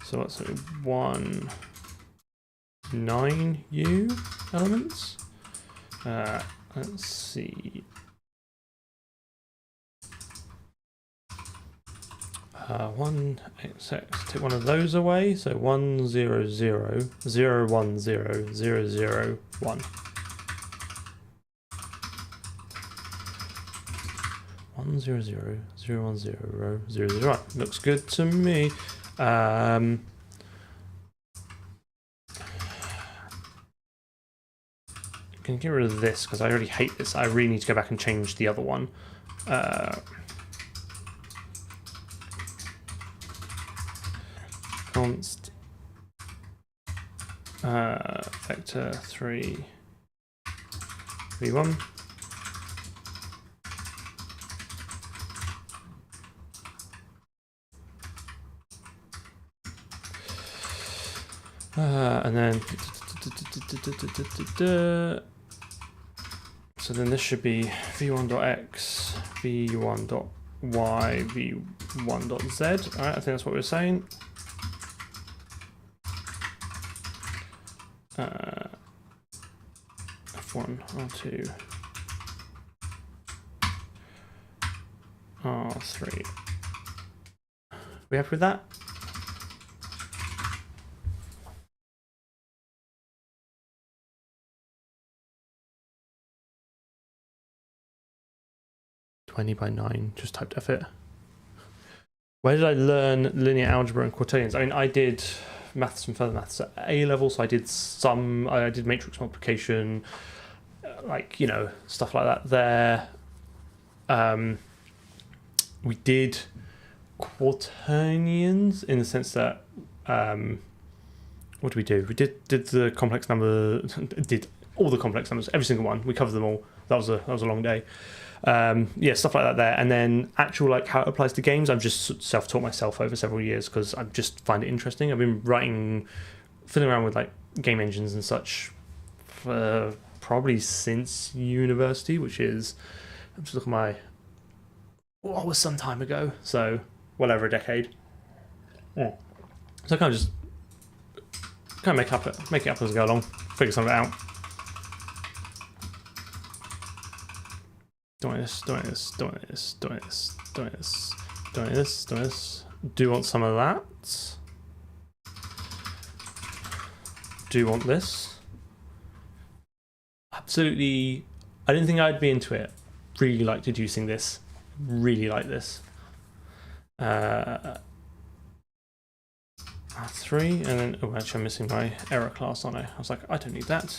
So what's it? 1 9u elements. Let's see. 1xx, take one of those away, so 1 0 0 0 1 0 0 0 1. 1 0 0 0 1 0 0 0 1. Looks good to me. Can you get rid of this, because I already hate this. I really need to go back and change the other one. Const vector 3 v1 and then so then this should be v1.x, v1.y, v1.z. All right, I think that's what we were saying. F1, R2, R3. We happy with that? By 9, just typed F it. Where did I learn linear algebra and quaternions? I mean, I did maths and further maths at A level, so I did matrix multiplication, like, you know, stuff like that there. We did quaternions in the sense that, what did we do? We did the complex number, did all the complex numbers, every single one. We covered them all. That was a long day. Yeah, stuff like that there. And then actual, like, how it applies to games, I've just self-taught myself over several years because I just find it interesting. I've been fiddling around with, like, game engines and such for probably since university, which is, I'm just looking at what was some time ago, so well over a decade. Yeah. So I kind of make it up as I go along, figure something out. Doing this. Do you want some of that? Do you want this? Absolutely. I didn't think I'd be into it. Really like deducing this. Really like this. R3, and then, oh, actually I'm missing my error class on it. I was like, I don't need that.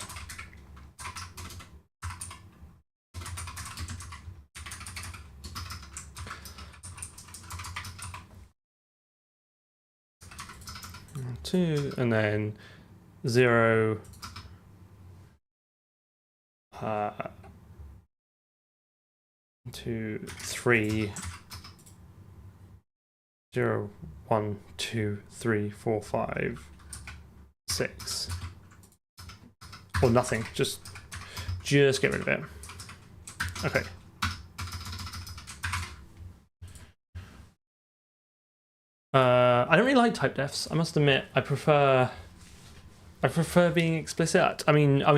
Two, and then 0, 2, 3, 0, 1, 2, 3, 4, 5, 6, or nothing. Just get rid of it. Okay. I don't really like type defs. I must admit, I prefer being explicit. I mean, I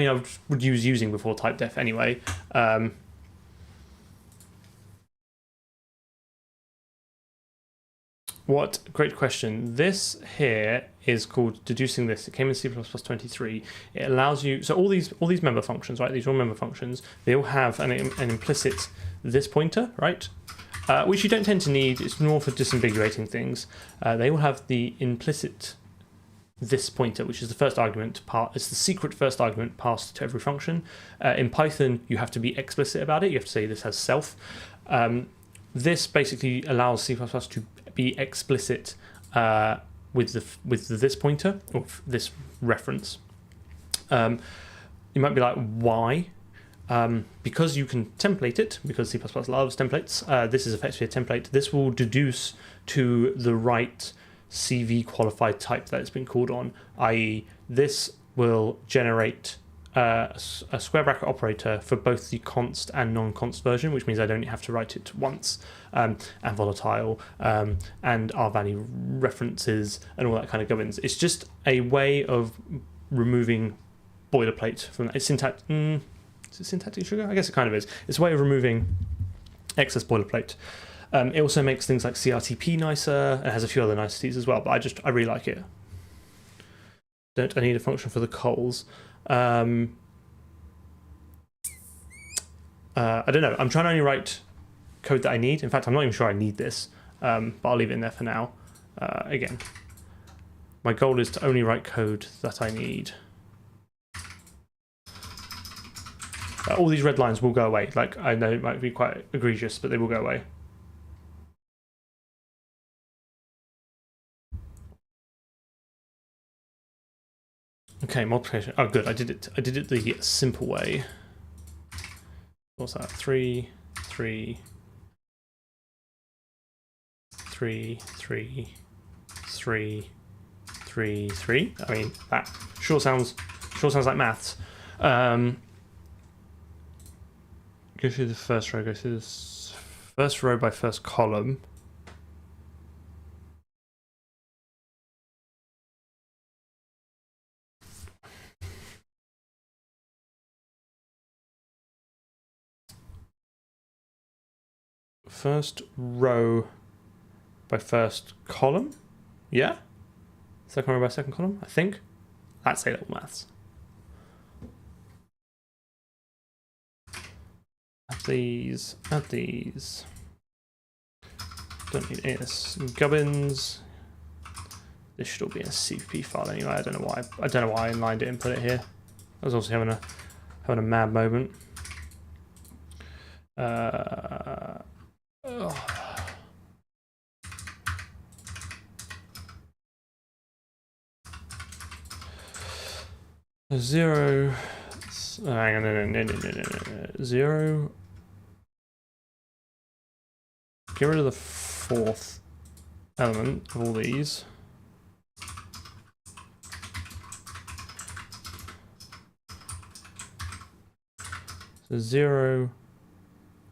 would use using before type def anyway. What great question. This here is called deducing this. It came in C++23. It allows you, so all these member functions, right? These are all member functions. They all have an implicit this pointer, right? which you don't tend to need. It's more for disambiguating things. They will have the implicit this pointer, which is the first argument it's the secret first argument passed to every function. In Python, you have to be explicit about it. You have to say this has self. This basically allows C++ to be explicit with the this pointer or this reference. You might be like, why? Because you can template it, because C++ loves templates. This is effectively a template. This will deduce to the right CV qualified type that it's been called on, i.e. this will generate a square bracket operator for both the const and non-const version, which means I don't have to write it once, and volatile, and R-value references and all that kind of gubbins. It's just a way of removing boilerplate from that. It's syntax. Is it syntactic sugar? I guess it kind of is. It's a way of removing excess boilerplate. It also makes things like CRTP nicer. It has a few other niceties as well, but I really like it. Don't I need a function for the cols? I don't know. I'm trying to only write code that I need. In fact, I'm not even sure I need this, but I'll leave it in there for now. Again, my goal is to only write code that I need. All these red lines will go away. Like, I know it might be quite egregious, but they will go away. Okay, multiplication. Oh, good. I did it the simple way. What's that? 3, 3, 3, 3, 3, 3, 3. I mean, that sure sounds like maths. Go through the first row. Go through this first row by first column. First row by first column, yeah? Second row by second column, I think. That's A-level maths. Add these. Don't need AS gubbins. This should all be in a CPP file anyway. I don't know why I inlined it and put it here. I was also having a mad moment. Zero. Hang on, no. 0. Get rid of the fourth element of all these. So 0,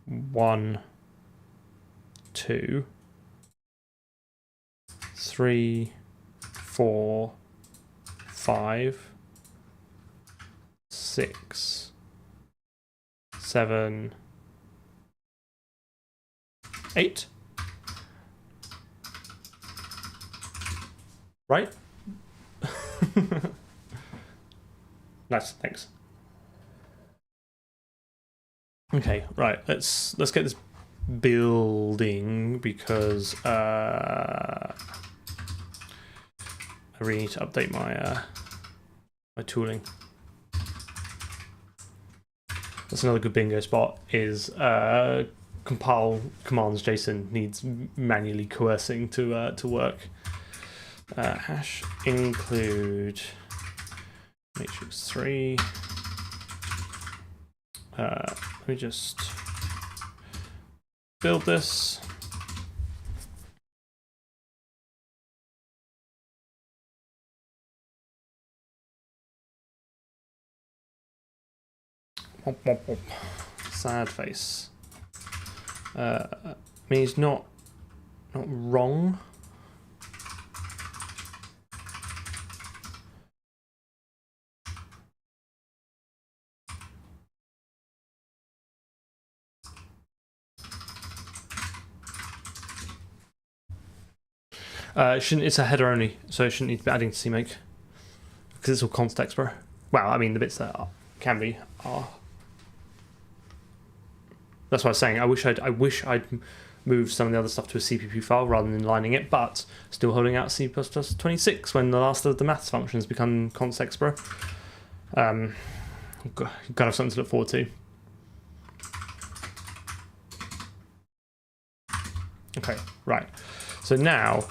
1, 2, 3, 4, 5, 6, 7, 8. Right? Nice, thanks. Okay, right. Let's get this building because I really need to update my my tooling. That's another good bingo spot. Is compile commands JSON needs manually coercing to work. Hash include matrix 3. Let me just build this. Sad face. Means not wrong. It's a header only, so it shouldn't need to be adding to CMake because it's all context, bro. Well, I mean the bits that can be are. That's what I was saying. I wish I'd move some of the other stuff to a CPP file rather than lining it, but still holding out C++26 when the last of the maths functions become const expr. You've got to have something to look forward to. Okay, right. So now,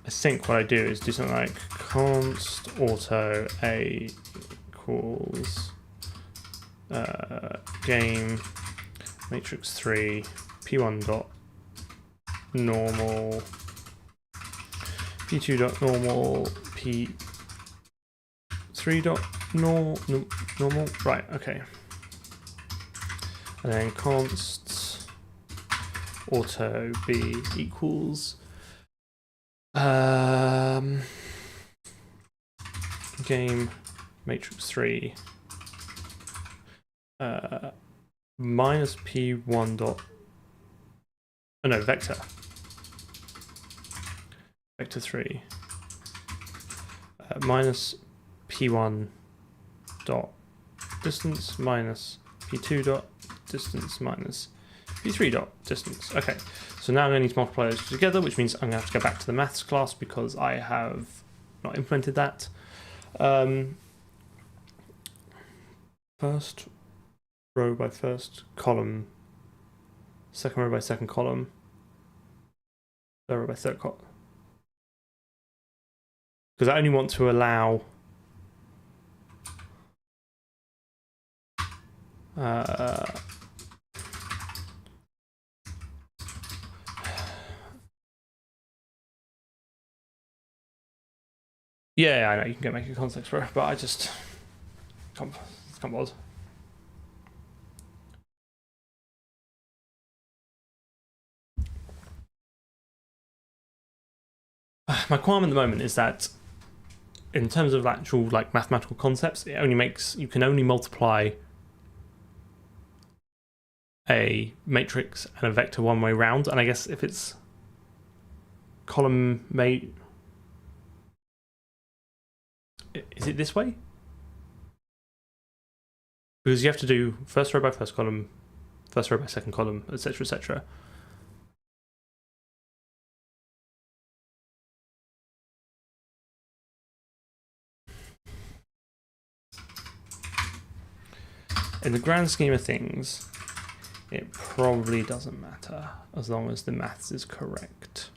I think what I do is do something like const auto a equals game matrix 3 p1 dot normal p2 dot normal p3 dot normal, right? Okay, and then const auto b equals game matrix 3 minus p1 dot vector 3 minus p1 dot distance minus p2 dot distance minus p3 dot distance. Okay, so now I'm going to need to multiply those together, which means I'm going to have to go back to the maths class because I have not implemented that. First row by first column, second row by second column, third row by third column. Because I only want to allow yeah, I know you can make a context for it, but I just can't bother. My qualm at the moment is that in terms of actual like mathematical concepts, it only makes you can only multiply a matrix and a vector one way round, and I guess if it's column mate, is it this way? Because you have to do first row by first column, first row by second column, etc., etc. In the grand scheme of things, it probably doesn't matter as long as the maths is correct.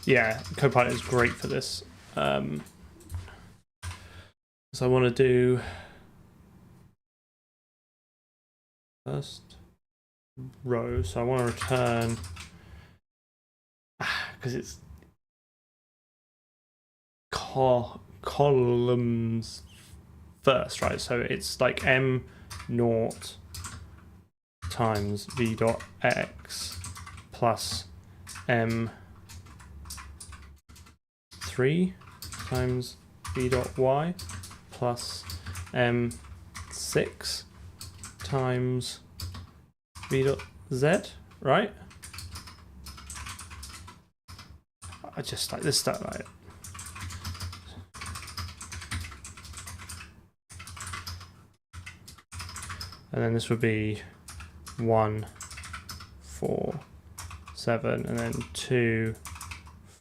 Yeah, Copilot is great for this. So I want to do first row. So I want to return because it's columns first, right? So it's like m naught times v dot x plus m 3 times v dot y plus m6 times v dot z, right? I just like this stuff, right? And then this would be 1, 4, 7, and then 2,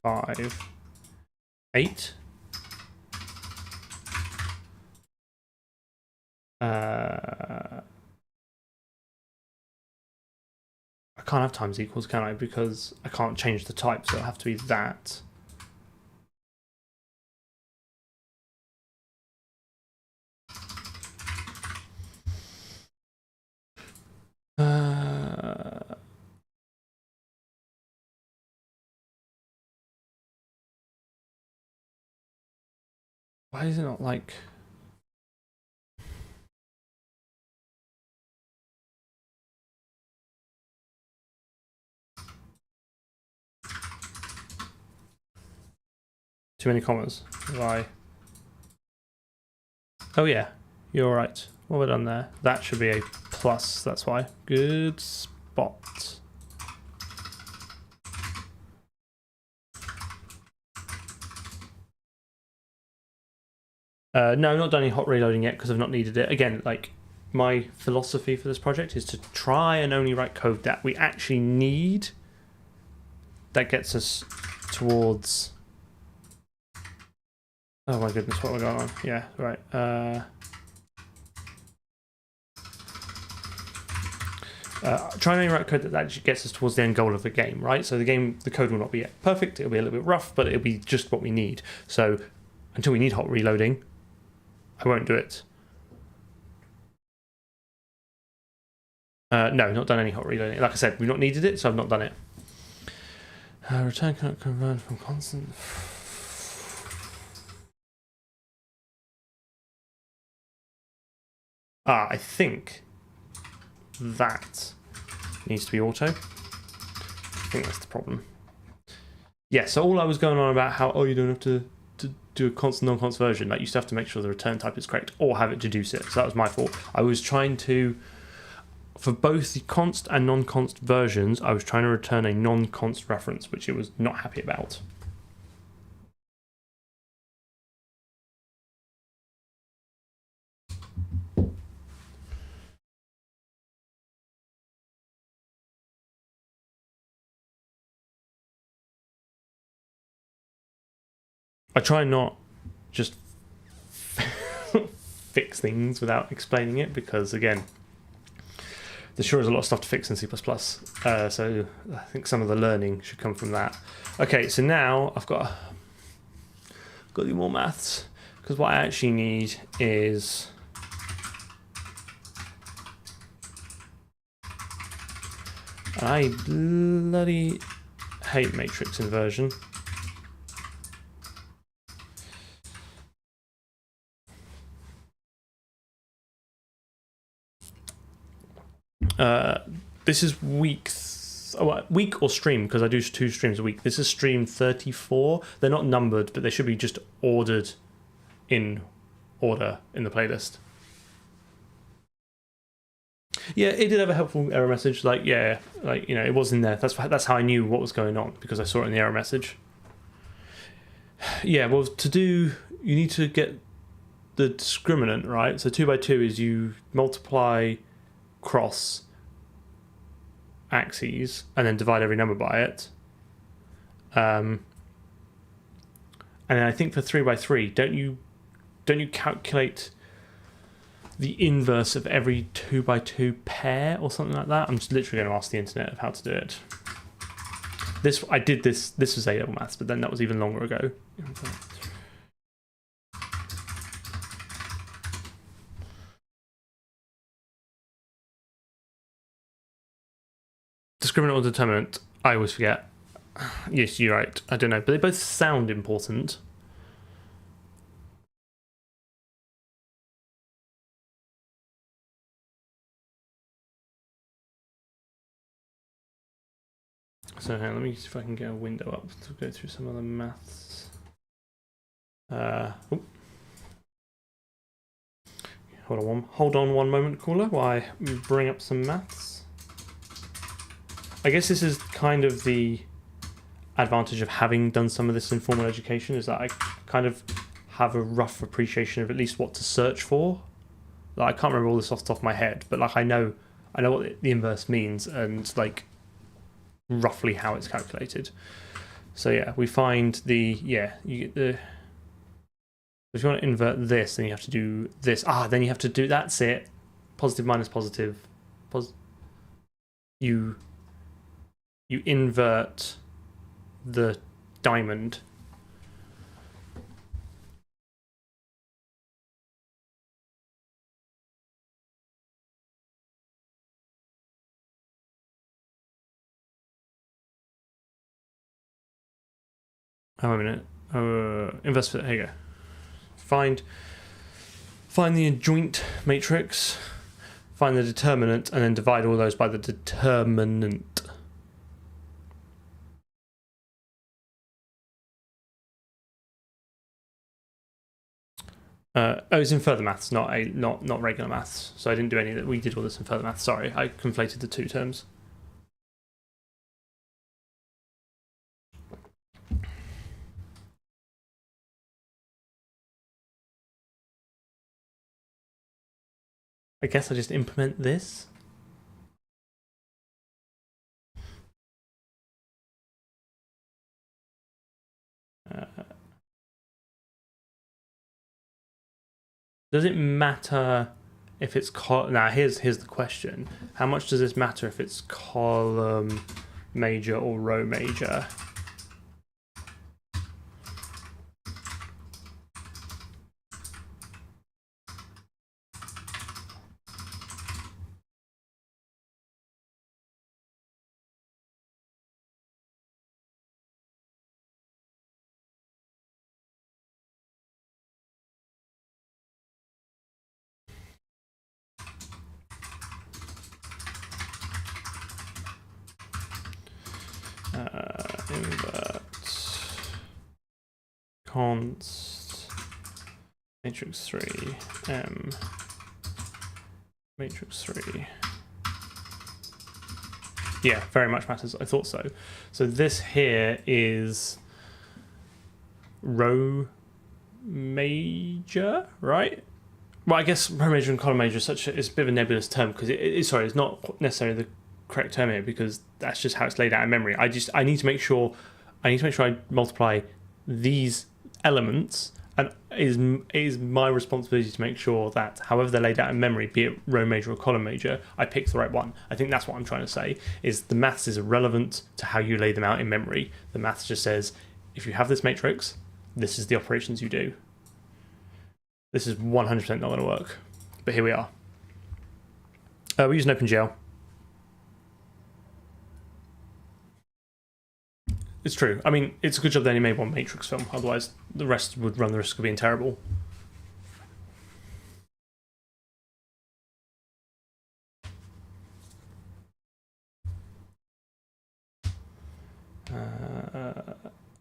5, 8. I can't have times equals, can I? Because I can't change the type, so it'll have to be that. Why is it not like... Too many commas. Why? Oh yeah, you're right. What have I done there? That should be a plus, that's why. Good spot. No, I've not done any hot reloading yet because I've not needed it. Again, like, my philosophy for this project is to try and only write code that we actually need, that gets us towards... Oh my goodness, what we're going on? Yeah, right. Try and only write code that actually gets us towards the end goal of the game, right? So the code will not be perfect, it'll be a little bit rough, but it'll be just what we need. So until we need hot reloading, I won't do it. No, not done any hot reloading. Like I said, we've not needed it, so I've not done it. Return cannot convert from constant. I think that needs to be auto. I think that's the problem. Yeah, so all I was going on about how, you don't have to do a constant non-const version, like you still have to make sure the return type is correct or have it deduce it. So that was my fault. I was trying to, for both the const and non-const versions, I was trying to return a non-const reference, which it was not happy about. I try not just fix things without explaining it, because again, there sure is a lot of stuff to fix in C++. So I think some of the learning should come from that. Okay, so now I've got to do more maths, because what I actually need is I bloody hate matrix inversion. This is week or stream, because I do 2 streams a week. This is stream 34. They're not numbered, but they should be just ordered in order in the playlist. Yeah, it did have a helpful error message. Like, yeah, like, you know, it was in there. That's how I knew what was going on, because I saw it in the error message. Yeah, well, you need to get the discriminant right. So 2 by 2 is you multiply cross axes and then divide every number by it. And then I think for 3 by 3, don't you calculate the inverse of every 2 by 2 pair or something like that? I'm just literally going to ask the internet of how to do it. I did this. This was A-level maths, but then that was even longer ago. Discriminant or determinant, I always forget. Yes, you're right. I don't know, but they both sound important. So hang on, let me see if I can get a window up to go through some of the maths. Hold on one moment, caller, while I bring up some maths. I guess this is kind of the advantage of having done some of this informal education, is that I kind of have a rough appreciation of at least what to search for. Like, I can't remember all this off the top of my head, but like I know what the inverse means and like roughly how it's calculated. So yeah, we find you get the. If you want to invert this, then you have to do this. Then you have to do, that's it. Positive minus positive. You invert the diamond. Oh, wait a minute. Inverse, here you go. Find the adjoint matrix, find the determinant, and then divide all those by the determinant. Oh, it's in further maths, not regular maths. So I didn't do any of that. We did all this in further maths. Sorry, I conflated the two terms. I guess I just implement this. Does it matter if it's now? Here's the question: how much does this matter if it's column major or row major? Invert const matrix 3 m matrix 3. Yeah, very much matters. I thought so. So this here is row major, right? Well, I guess row major and column major is it's a bit of a nebulous term because it's not necessarily the correct term here because that's just how it's laid out in memory. I need to make sure I multiply these elements, and it is my responsibility to make sure that however they're laid out in memory, be it row major or column major, I pick the right one. I think that's what I'm trying to say, is the maths is irrelevant to how you lay them out in memory. The maths just says, if you have this matrix, this is the operations you do. This is 100% not going to work, but here we are. We're using OpenGL. It's true. I mean, it's a good job they only made one matrix film, otherwise the rest would run the risk of being terrible.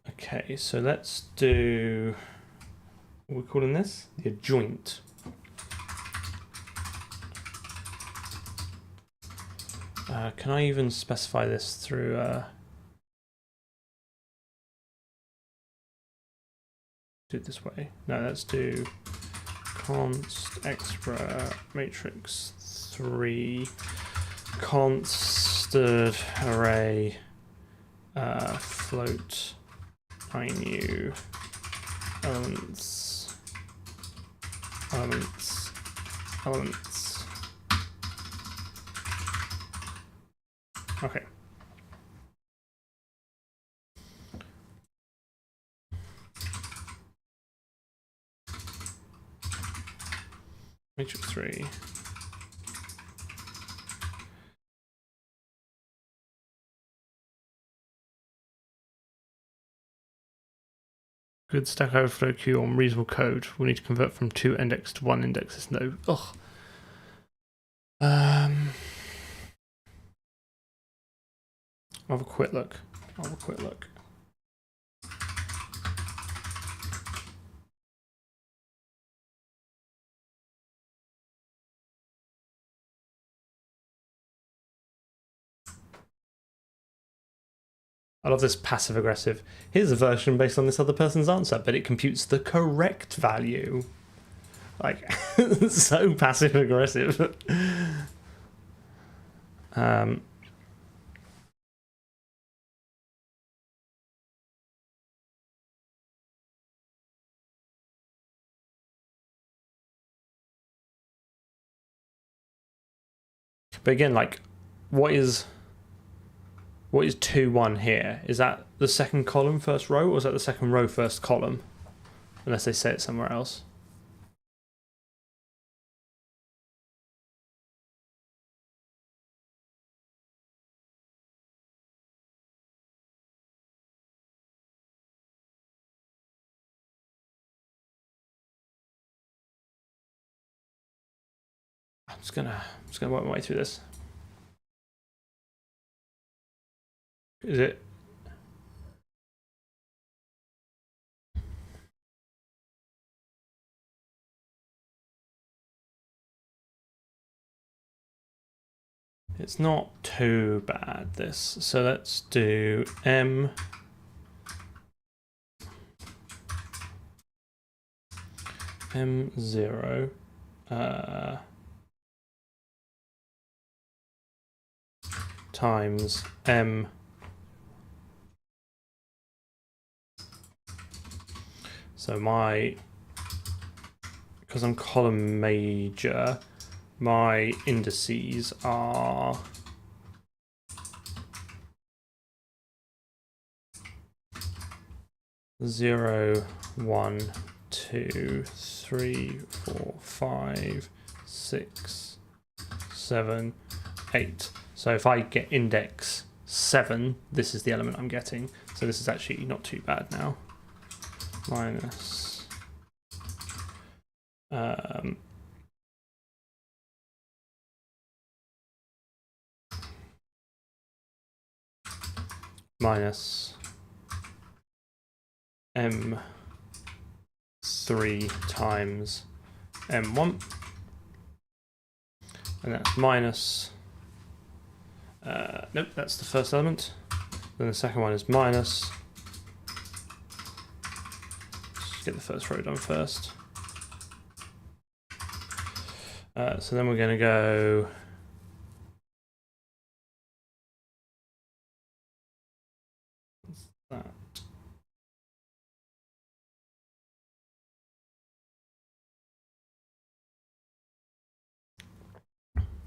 Okay, so let's do, what are we calling this? The adjoint. Can I even specify this through... do it this way? No, let's do const expr matrix 3 constant array float I new elements. Okay. Matrix 3. Good Stack Overflow queue on reasonable code. We'll need to convert from 2 index to 1 index. Is no. Ugh. I'll have a quick look. I love this passive aggressive. Here's a version based on this other person's answer, but it computes the correct value. Like, so passive aggressive. But again, like, what is 2-1 here? Is that the second column first row, or is that the second row first column? Unless they say it somewhere else. I'm just gonna work my way through this. Is it? It's not too bad, this. So let's do m m0 times m. So because I'm column major, my indices are 0, 1, 2, 3, 4, 5, 6, 7, 8. So if I get index 7, this is the element I'm getting. So this is actually not too bad now. Minus minus m3 times m1, and that's minus, nope, that's the first element. Then the second one is minus, let's get the first row done first. So then we're going to go that.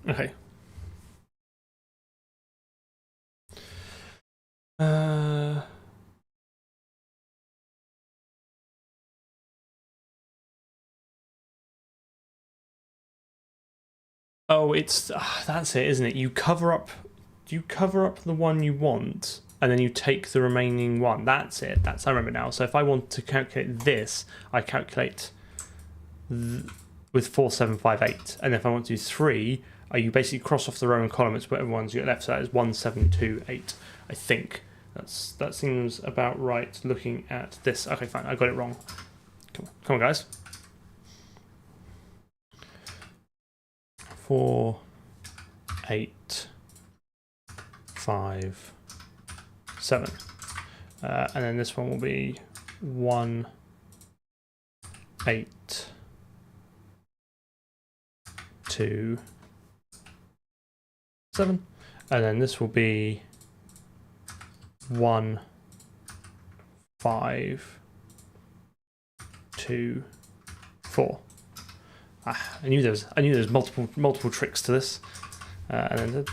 Okay. Oh, it's that's it, isn't it? You cover up the one you want, and then you take the remaining one. That's it. I remember now. So if I want to calculate this, I calculate with 4, 7, 5, 8, and if I want to do 3, you basically cross off the row and column. It's whatever ones you get left. So that is 1, 7, 2, 8. I think that seems about right. Looking at this. Okay, fine. I got it wrong. Come on, guys. 4, 8, 5, 7, and then this one will be 1, 8, 2, 7, and then this will be 1, 5, 2, 4. I knew there was multiple tricks to this, and then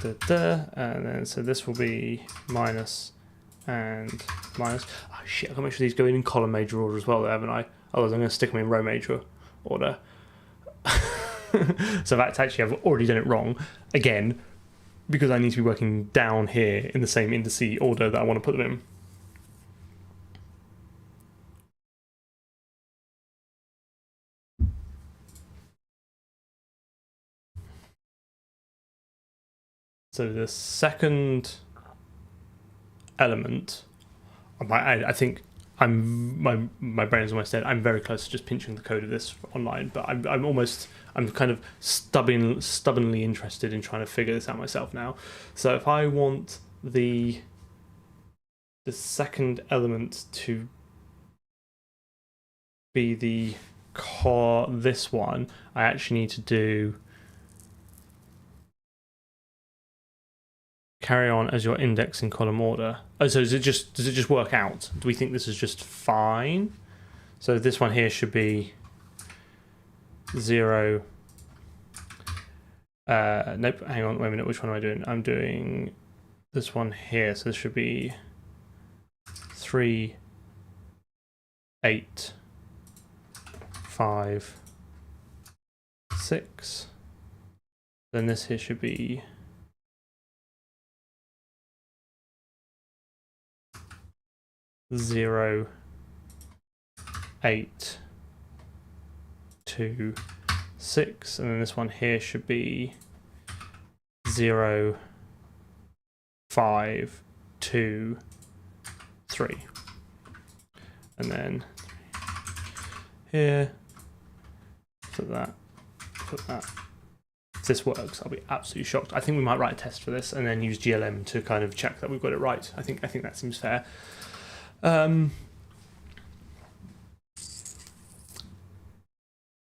and then so this will be minus and minus. Oh shit! I gotta make sure these go in column major order as well, haven't I? Otherwise, I'm gonna stick them in row major order. So that's actually, I've already done it wrong again, because I need to be working down here in the same indice order that I want to put them in. So the second element, I think my brain is almost dead. I'm very close to just pinching the code of this online, but I'm kind of stubbornly interested in trying to figure this out myself now. So if I want the second element to be the this one, I actually need to do carry on as your index in column order. Oh, so does it just work out? Do we think this is just fine? So this one here should be 0. Nope, hang on, wait a minute, which one am I doing? I'm doing this one here, so this should be 3, 8, 5, 6. Then this here should be 0, 8, 2, 6, and then this one here should be 0, 5, 2, 3, and then here, put that. this works. I'll be absolutely shocked. I think we might write a test for this and then use GLM to kind of check that we've got it right. I think that seems fair.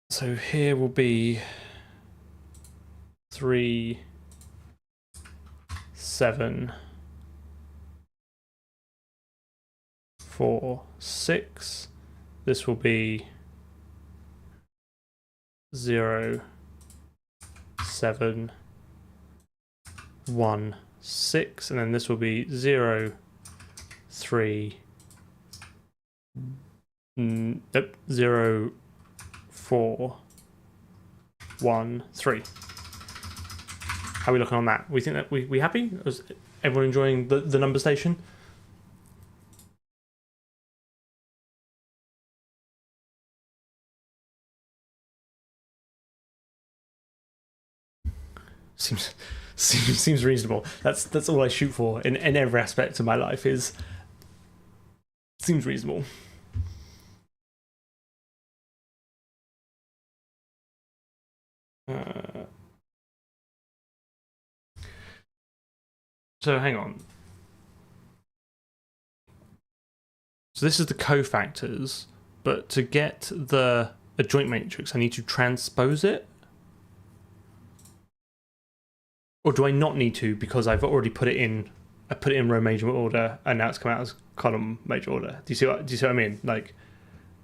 So here will be 3, 7, 4, 6. This will be 0, 7, 1, 6, and then this will be 0, 3, 0, 4, 1, 3. How are we looking on that? We think that we happy? Is everyone enjoying the number station? Seems reasonable. That's all I shoot for in every aspect of my life. Seems reasonable. So hang on. So this is the cofactors, but to get a joint matrix, I need to transpose it. Or do I not need to because I've already put it in? I put it in row major order, and now it's come out as column major order. Do you see what I mean? Like,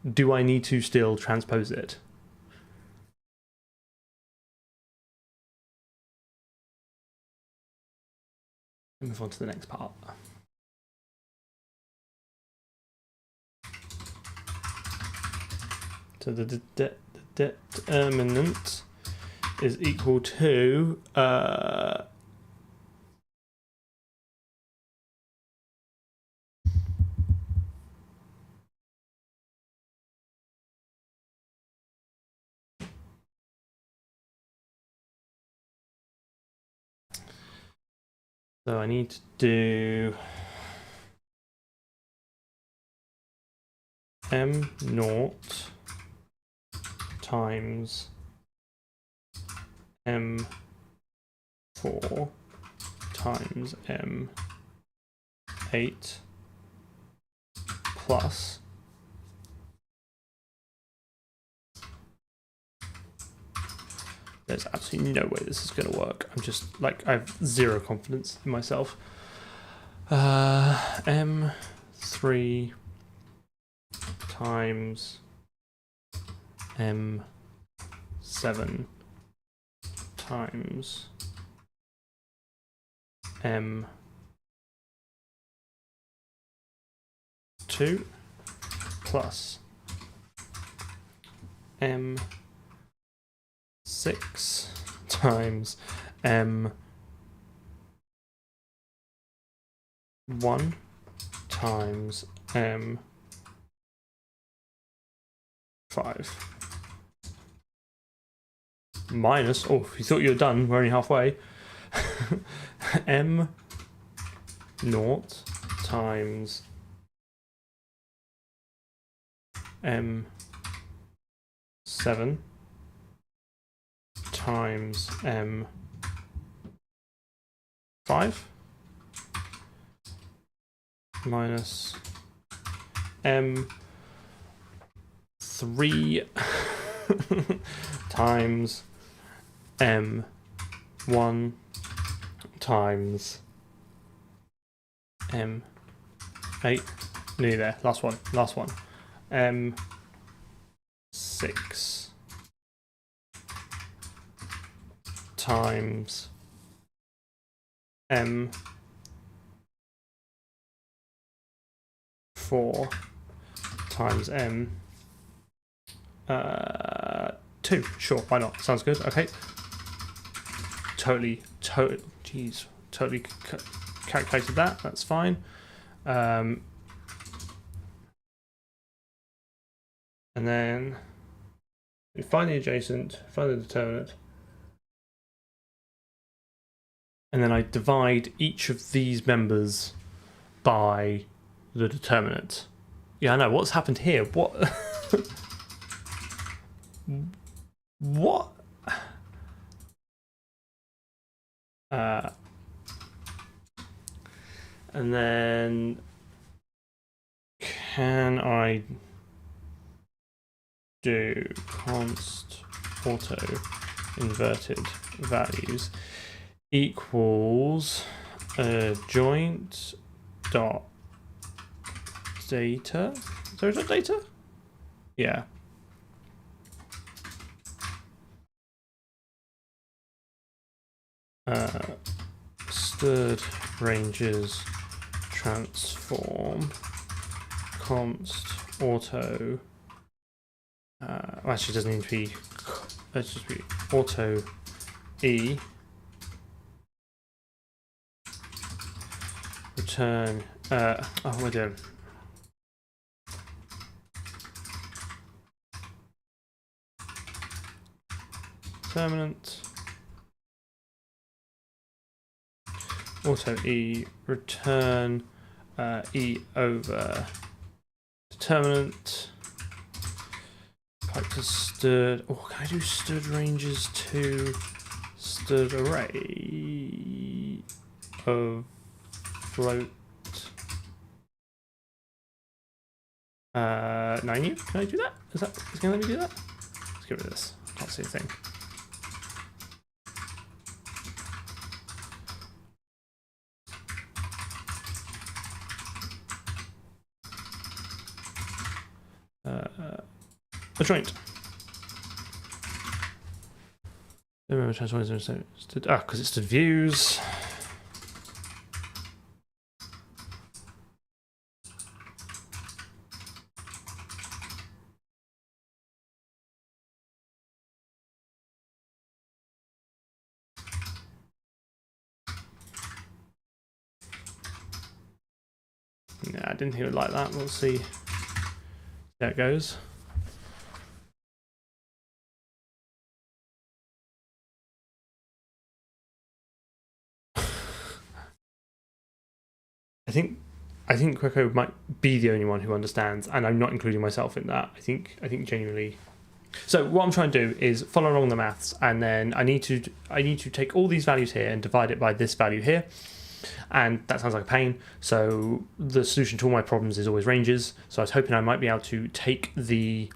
do I need to still transpose it? Move on to the next part. So the determinant is equal to so I need to do m0 times m4 times m8 plus there's absolutely no way this is going to work. I'm just like, I have zero confidence in myself. M3 times M7 times M2 plus M6 times M1 times M5 minus, oh, if you thought you were done, we're only halfway. M0 times M7 times M5 minus M3 times M1 times M8, nearly there, last one, M6 times M4 times M2, sure, why not, sounds good, okay. Totally calculated that, that's fine. And then we find the adjacent, find the determinant, and then I divide each of these members by the determinant. Yeah, I know, what's happened here? What? What? And then can I do const auto inverted values equals joint dot data? Is there a dot data? Yeah. Stirred ranges transform const auto. Actually, it doesn't need to be. Let's just be auto e return. Oh, what am I doing? Determinant. Auto e return e over determinant. Pipe to stirred. Oh, can I do stirred ranges to stirred array of float 9u? Can I do that? Is it going to let me do that? Let's get rid of this. Can't see a thing. A joint. Because it's stood views. Yeah, I didn't think it would like that. We'll see how it goes. I think Queco might be the only one who understands, and I'm not including myself in that. I think genuinely. So what I'm trying to do is follow along the maths, and then I need to take all these values here and divide it by this value here, and that sounds like a pain. So the solution to all my problems is always ranges. So I was hoping I might be able to take the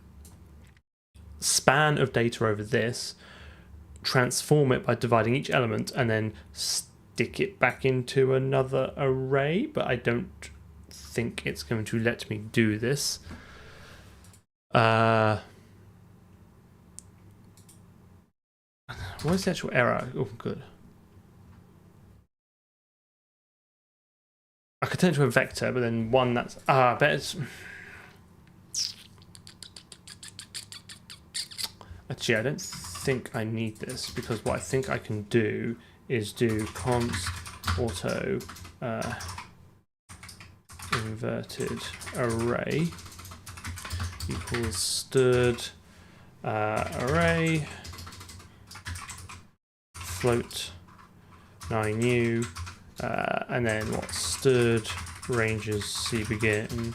span of data over this, transform it by dividing each element, and then stick it back into another array, but I don't think it's going to let me do this. What is the actual error? Oh, good. I could turn it to a vector, but then one that's but it's actually I don't think I need this, because what I think I can do is do const auto inverted array equals stirred array float 9u and then what stirred ranges c begin.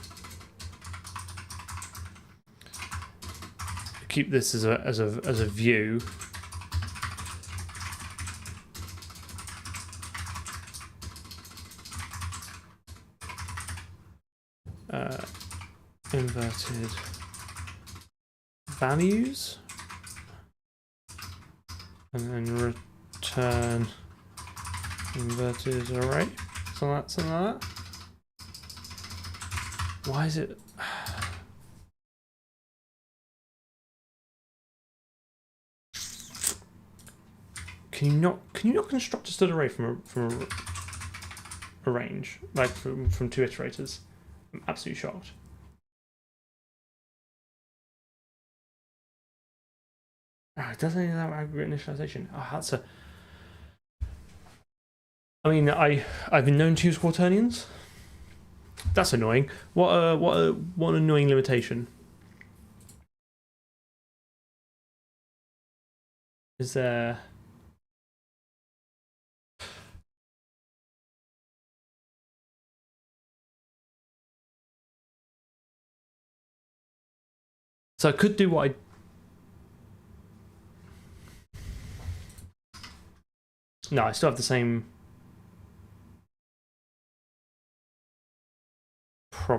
Keep this as a view. Inverted values, and then return inverted array. Something like that. Why is it? Can you not construct a stirred array from a range, like from two iterators? I'm absolutely shocked. It doesn't even have aggregate initialization. Oh, that's a. I mean, I've been known to use quaternions. That's annoying. What an annoying limitation. Is there? So I could do what I. No, I still have the same.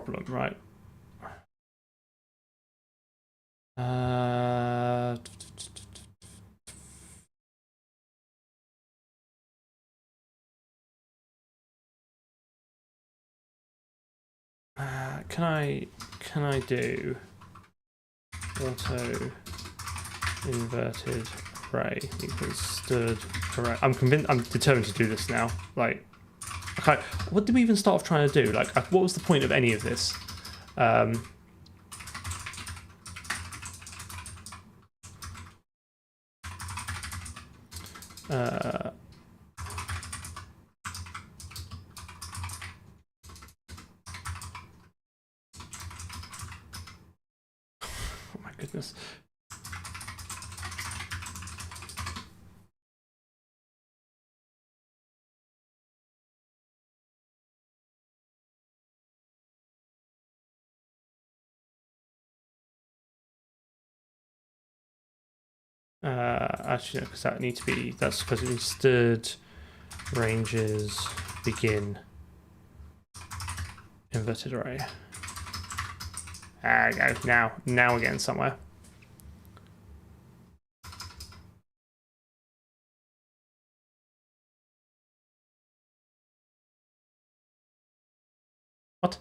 problem, right? Can I do auto inverted array equals stood array? I'm determined to do this now. Like, okay, what did we even start off trying to do? Like, what was the point of any of this? Oh my goodness. Actually, no, because that needs to be, that's because it needs stood ranges begin inverted array. There we go. Now we're getting somewhere. What?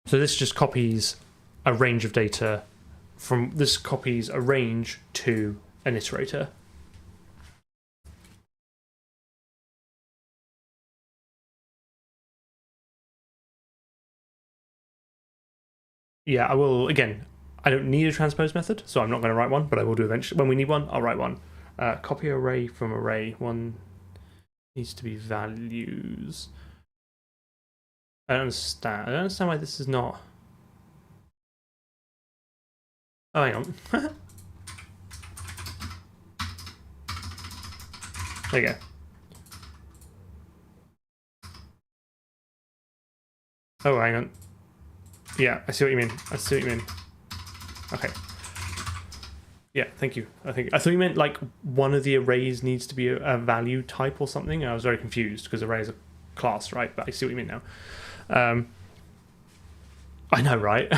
So this just copies a range of data from, this copies a range to an iterator. Yeah, I will, again, I don't need a transpose method, so I'm not going to write one, but I will do eventually. When we need one, I'll write one. Copy array from array. One needs to be values. I don't understand why this is not. Oh, hang on. There you go. Oh, hang on. Yeah, I see what you mean. I see what you mean. Okay. Yeah, thank you. I thought you meant like one of the arrays needs to be a value type or something. I was very confused because array is a class, right? But I see what you mean now. I know, right?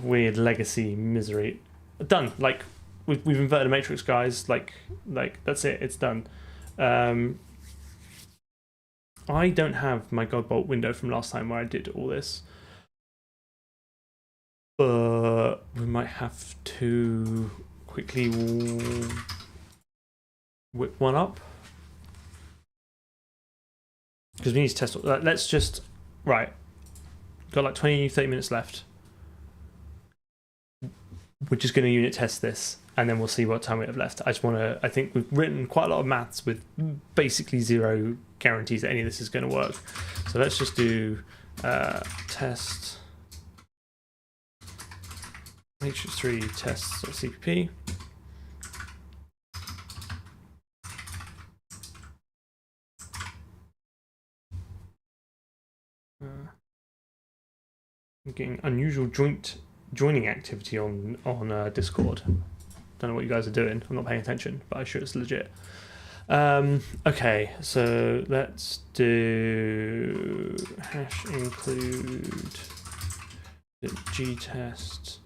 Weird legacy misery. Done. Like we've inverted a matrix, guys. Like that's it. It's done. I don't have my Godbolt window from last time where I did all this. But we might have to quickly whip one up. Because we need to test. Let's just, right. Got like 20, 30 minutes left. We're just going to unit test this and then we'll see what time we have left. I think we've written quite a lot of maths with basically zero guarantees that any of this is going to work. So let's just do test matrix3 tests.cpp. I'm getting unusual joining activity on Discord. Don't know what you guys are doing. I'm not paying attention, but I'm sure it's legit. Okay, so let's do hash include gtest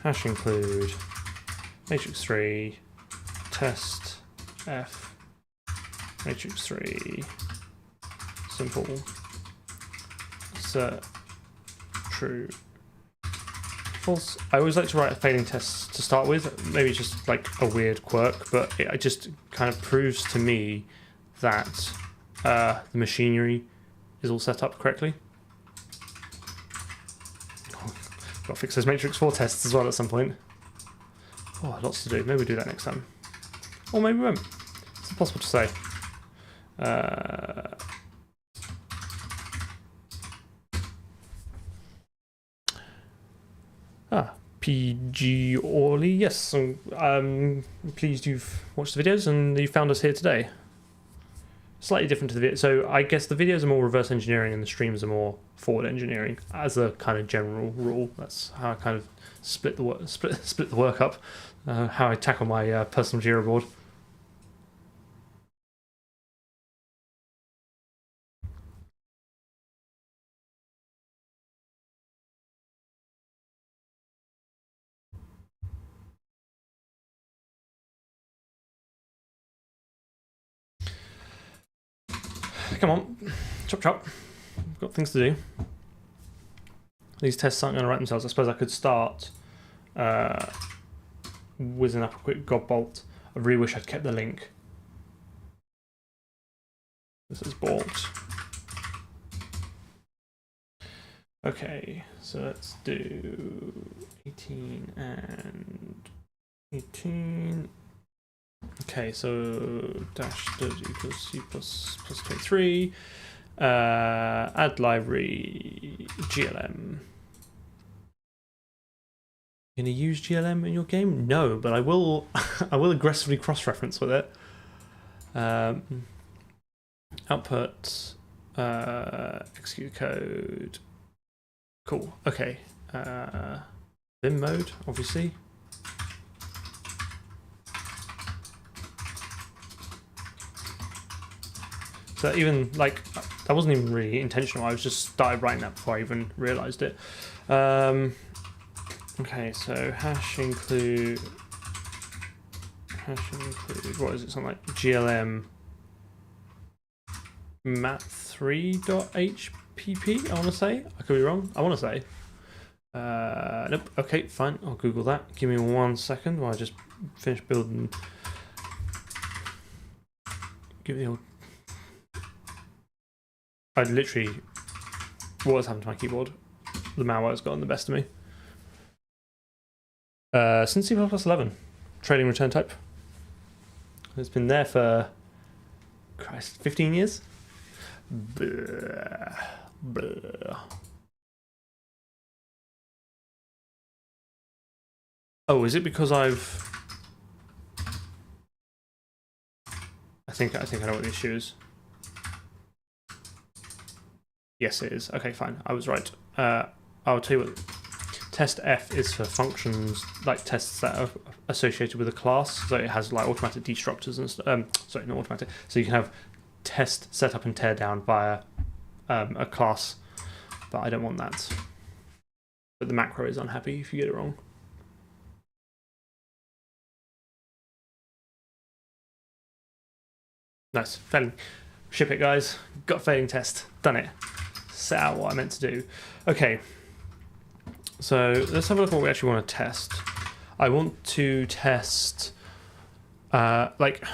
hash include matrix3 test f matrix3 simple set true false. I always like to write a failing test to start with. Maybe it's just like a weird quirk, but it just kind of proves to me that the machinery is all set up correctly. Got to fix those matrix4 tests as well at some point. Oh, lots to do. Maybe we'll do that next time. Or maybe we won't. It's impossible to say. PG Orley, yes. I'm pleased you've watched the videos and you found us here today. slightly different to the video. So I guess the videos are more reverse engineering and the streams are more forward engineering as a kind of general rule. That's how I kind of split the work up, how I tackle my personal Jira board. Come on, chop chop. I've got things to do. These tests aren't going to write themselves. I suppose I could start whizzing up a quick godbolt. I really wish I'd kept the link. This is balked. Okay, so let's do 18 and 18. Okay, so dash does equals C plus 23. Add library GLM. You're gonna use GLM in your game? No, but I will. I will aggressively cross-reference with it. Output. Execute code. Cool. Okay. Vim mode, obviously. So even like that wasn't even really intentional. I was just started writing that before I even realized it. Okay, so hash include what is it? Something like glm mat3.hpp. I want to say. I could be wrong. I want to say. Nope. Okay, fine. I'll Google that. Give me 1 second while I just finish building. Give me the old. I literally, what has happened to my keyboard? The malware's gotten the best of me. Since C++ 11, trading return type. It's been there for, Christ, 15 years? Blah, blah. Oh, is it because I think I know what the issue is. Yes, it is. Okay, fine. I was right. I'll tell you what. Test F is for functions, like tests that are associated with a class. So it has like automatic destructors and sorry, not automatic. So you can have test setup and tear down via a class, but I don't want that. But the macro is unhappy if you get it wrong. Nice. Failing. Ship it, guys. Got failing test. Done it. Set out what I meant to do. Okay. So let's have a look at what we actually want to test. I want to test, like,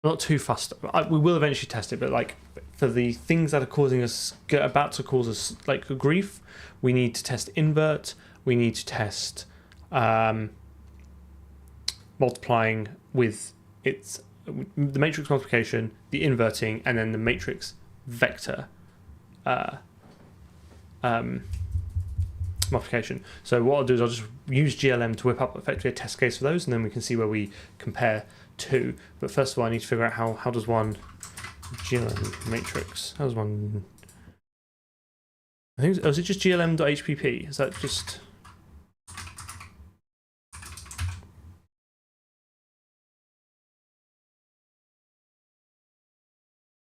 not too fussed. We will eventually test it, but like for the things that are causing us, about to cause us like grief, we need to test invert. We need to test multiplying with the matrix multiplication, the inverting, and then the matrix vector multiplication. So what I'll do is I'll just use GLM to whip up effectively a test case for those, and then we can see where we compare to. But first of all, I need to figure out how does one GLM matrix, how does one, I think, is it just glm.hpp? Is that just,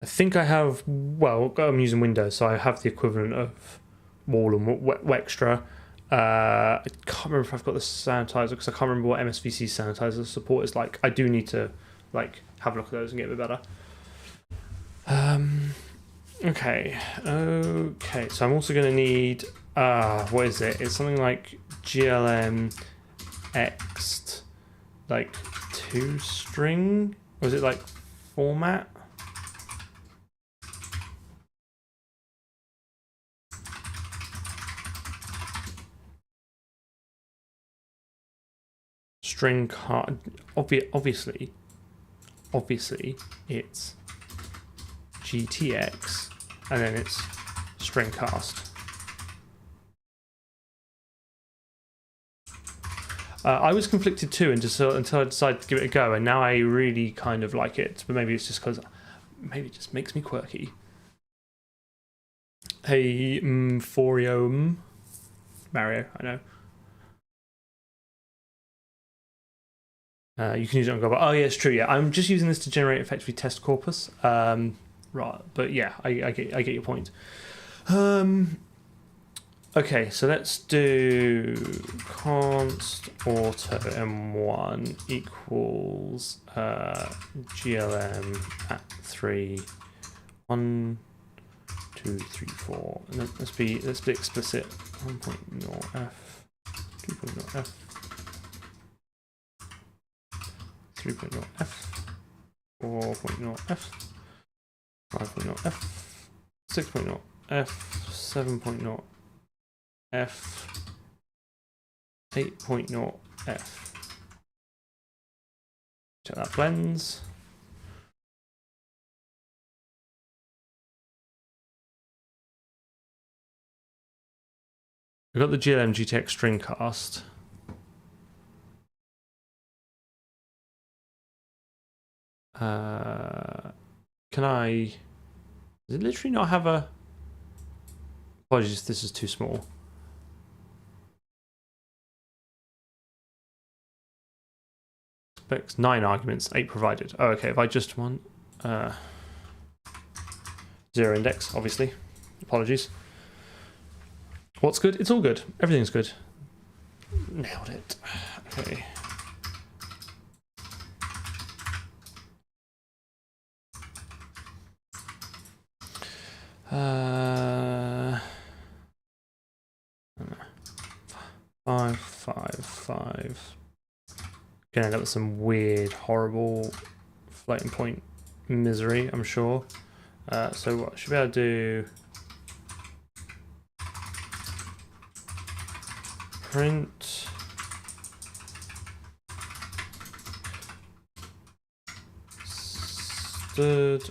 I think I have, well, I'm using Windows, so I have the equivalent of Wall and Wextra. I can't remember if I've got the sanitizer because I can't remember what MSVC sanitizer support is like. I do need to like have a look at those and get a bit better. Okay, so I'm also going to need, what is it? It's something like glm x like 2string, or is it like format? String card, obviously it's GTX and then it's string cast. I was conflicted too until I decided to give it a go, and now I really kind of like it. But maybe it's just because maybe it just makes me quirky. Hey, Forio, Mario, I know. You can use it on Go. Oh yeah, it's true. Yeah, I'm just using this to generate effectively test corpus. Right, but yeah, I get your point. Okay, so let's do const auto m1 equals glm at 3 1 2 3 4, and then let's be explicit. 1.0f 2.0f 3.0f 4.0f 5.0f 6.0f 7.0 F 8.0 F. Check that blends. We've got the GLM GTX string cast. Can I? Does it literally not have a? Apologies, this is too small. Specs 9 arguments, 8 provided. Oh, okay. If I just want 0 index, obviously. Apologies. What's good? It's all good. Everything's good. Nailed it. Okay. Five, 5. Gonna end up with some weird, horrible floating point misery, I'm sure. So what should we be able to do? Print stood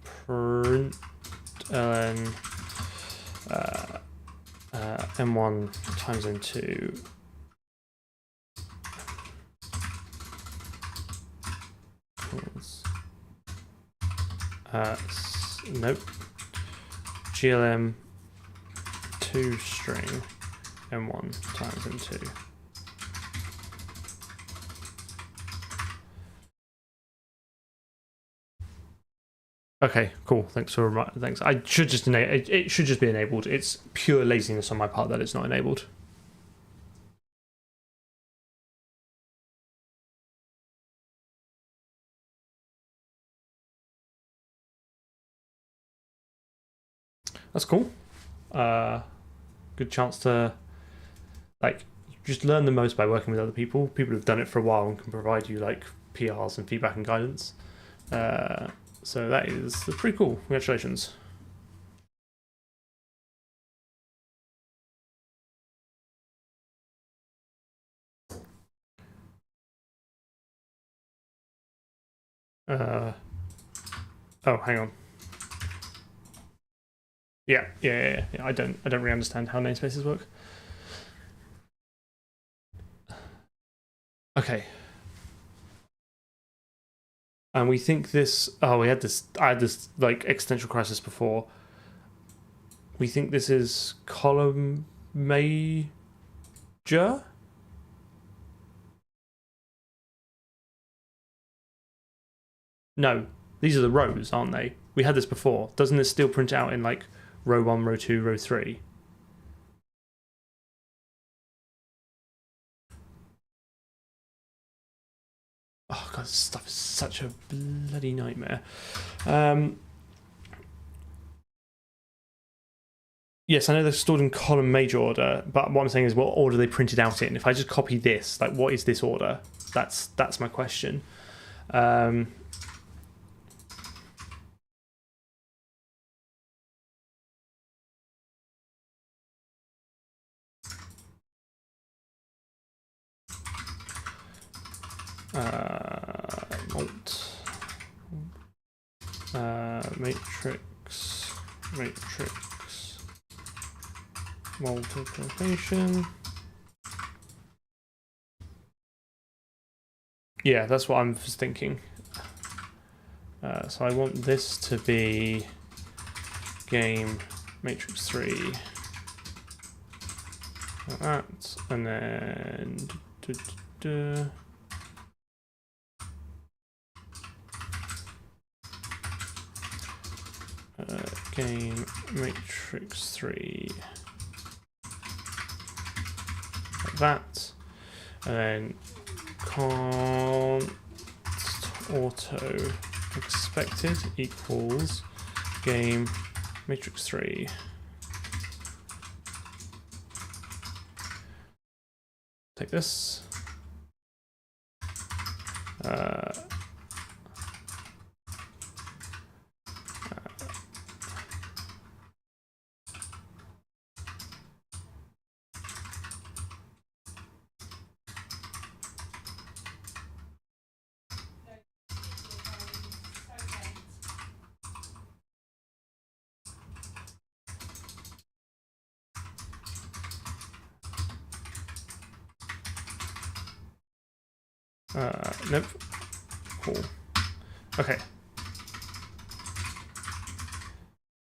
print ln m1 times m2 nope, glm 2 string m1 times m2. Okay, cool. Thanks. I should just it should just be enabled. It's pure laziness on my part that it's not enabled. That's cool. Good chance to like just learn the most by working with other people. People who've done it for a while and can provide you like PRs and feedback and guidance. So that is pretty cool. Congratulations. Oh, hang on. Yeah. I don't really understand how namespaces work. Okay. And we think this. Oh, I had this like existential crisis before. We think this is column major. No, these are the rows, aren't they? We had this before. Doesn't this still print out in like row 1, row 2, row 3? Oh god, this stuff is such a bloody nightmare. Yes, I know they're stored in column major order, but what I'm saying is what order they printed out in. If I just copy this, like what is this order? That's my question. Mult matrix multiplication Yeah, that's what I'm just thinking. So I want this to be game matrix 3. Like that, and then game matrix 3. Like that, and then const auto expected equals game matrix 3. Take this. Nope. Cool. Okay.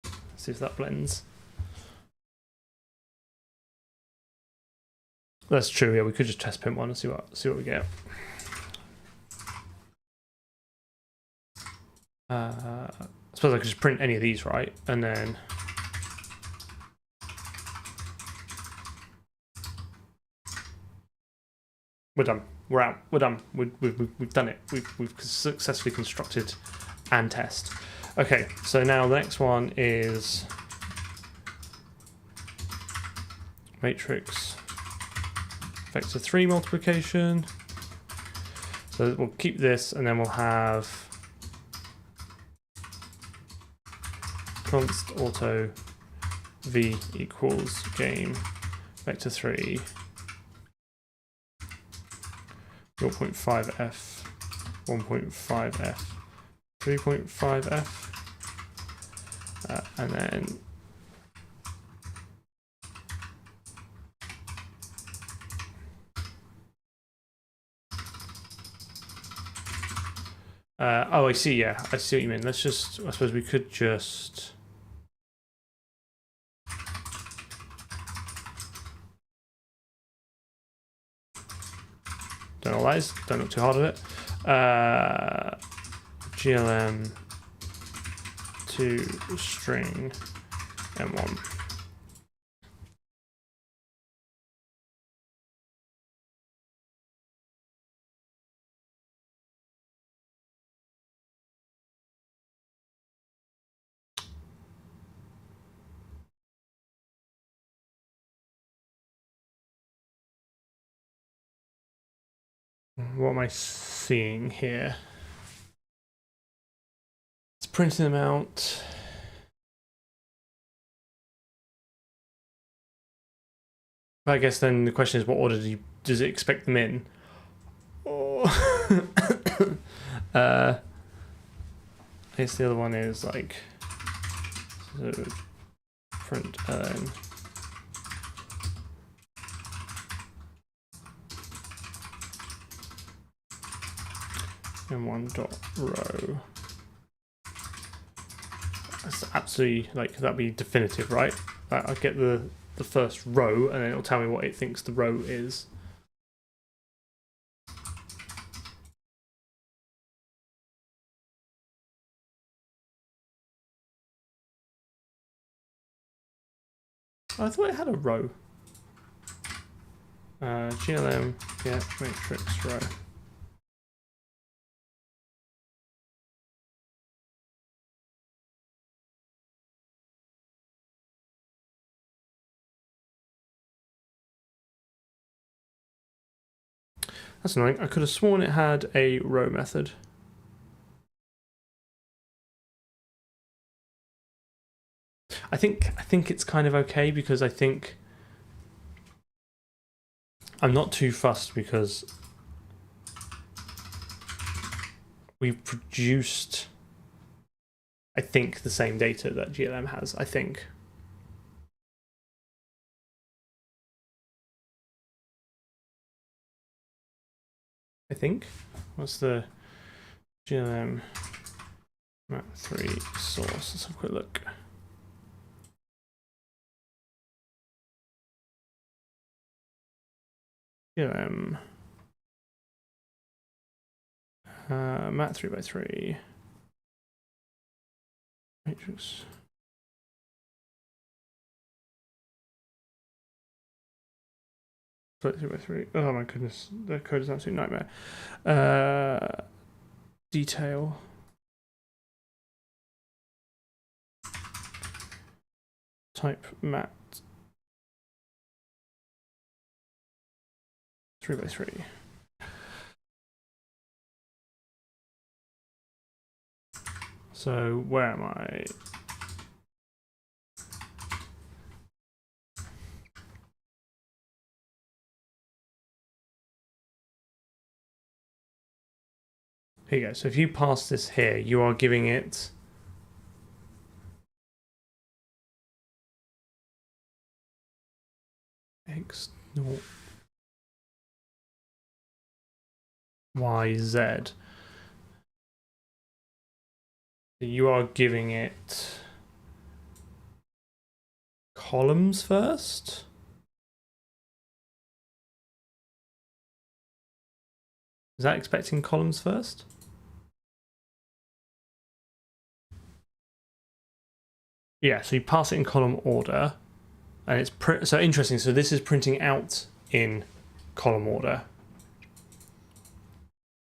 Let's see if that blends. That's true. Yeah, we could just test print one and see what we get. I suppose I could just print any of these, right? And then we're done. We're out. We're done. We've done it. We've successfully constructed and test. Okay, so now the next one is matrix vector 3 multiplication. So we'll keep this, and then we'll have const auto v equals game vector 3 0.5f 1.5f 3.5f and then oh, I see. Yeah, I see what you mean. Let's just, I suppose we could just don't know lies, don't look too hard at it. GLM to string M1. What am I seeing here? It's printing them out. I guess then the question is, what order does it expect them in? Oh. I guess the other one is like, so print m1.row. That's absolutely, like, that'd be definitive, right? I'll get the first row, and then it'll tell me what it thinks the row is. I thought it had a row. GLM get matrix row. That's annoying. I could have sworn it had a row method. I think it's kind of okay, because I think I'm not too fussed, because we've produced, I think, the same data that GLM has, I think. What's the GLM mat3 source? Let's have a quick look. GLM mat 3x3 matrix. Sorry, 3x3. Oh my goodness, the code is an absolute nightmare. Detail. Type mat 3x3. So where am I? Here you go. So if you pass this here, you are giving it X, naught, Y, Z. You are giving it columns first. Is that expecting columns first? Yeah, so you pass it in column order, and it's so interesting. So this is printing out in column order.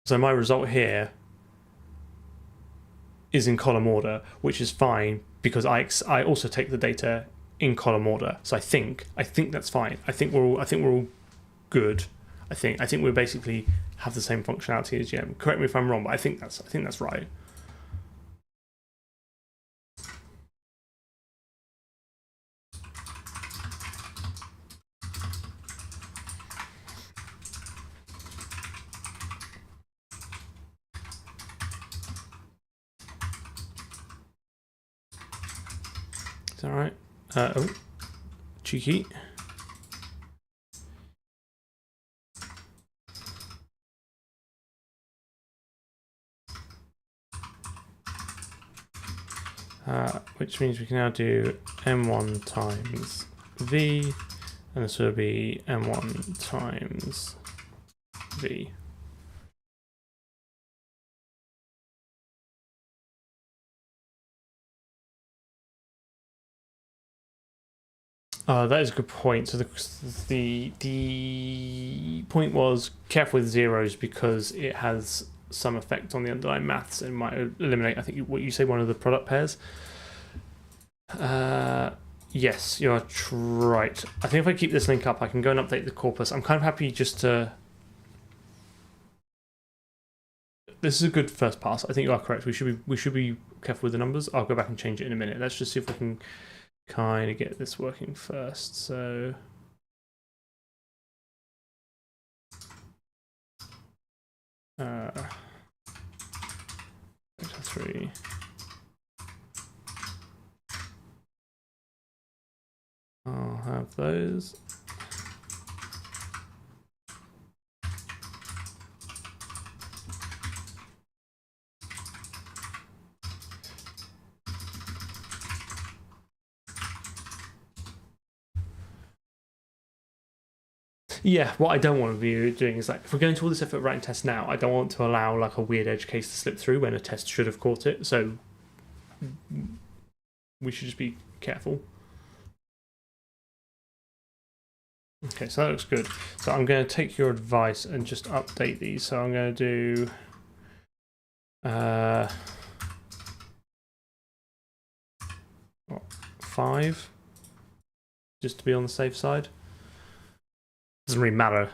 So my result here is in column order, which is fine because I also take the data in column order. So I think that's fine. I think we're all good. I think we basically have the same functionality as GM. Correct me if I'm wrong, but I think that's right. Is that right? Oh, cheeky. Which means we can now do M1 times V, and this will be M1 times V. That is a good point. So the point was careful with zeros because it has some effect on the underlying maths and might eliminate, I think, what you say, one of the product pairs. Yes, you're right. I think if I keep this link up, I can go and update the corpus. I'm kind of happy just to... This is a good first pass. I think you are correct. We should be careful with the numbers. I'll go back and change it in a minute. Let's just see if we can kind of get this working first. So... vector 3. I'll have those. Yeah, what I don't want to be doing is, like, if we're going to all this effort writing tests now, I don't want to allow like a weird edge case to slip through when a test should have caught it. So we should just be careful. Okay, so that looks good. So I'm going to take your advice and just update these. So I'm going to do 5, just to be on the safe side. Doesn't really matter.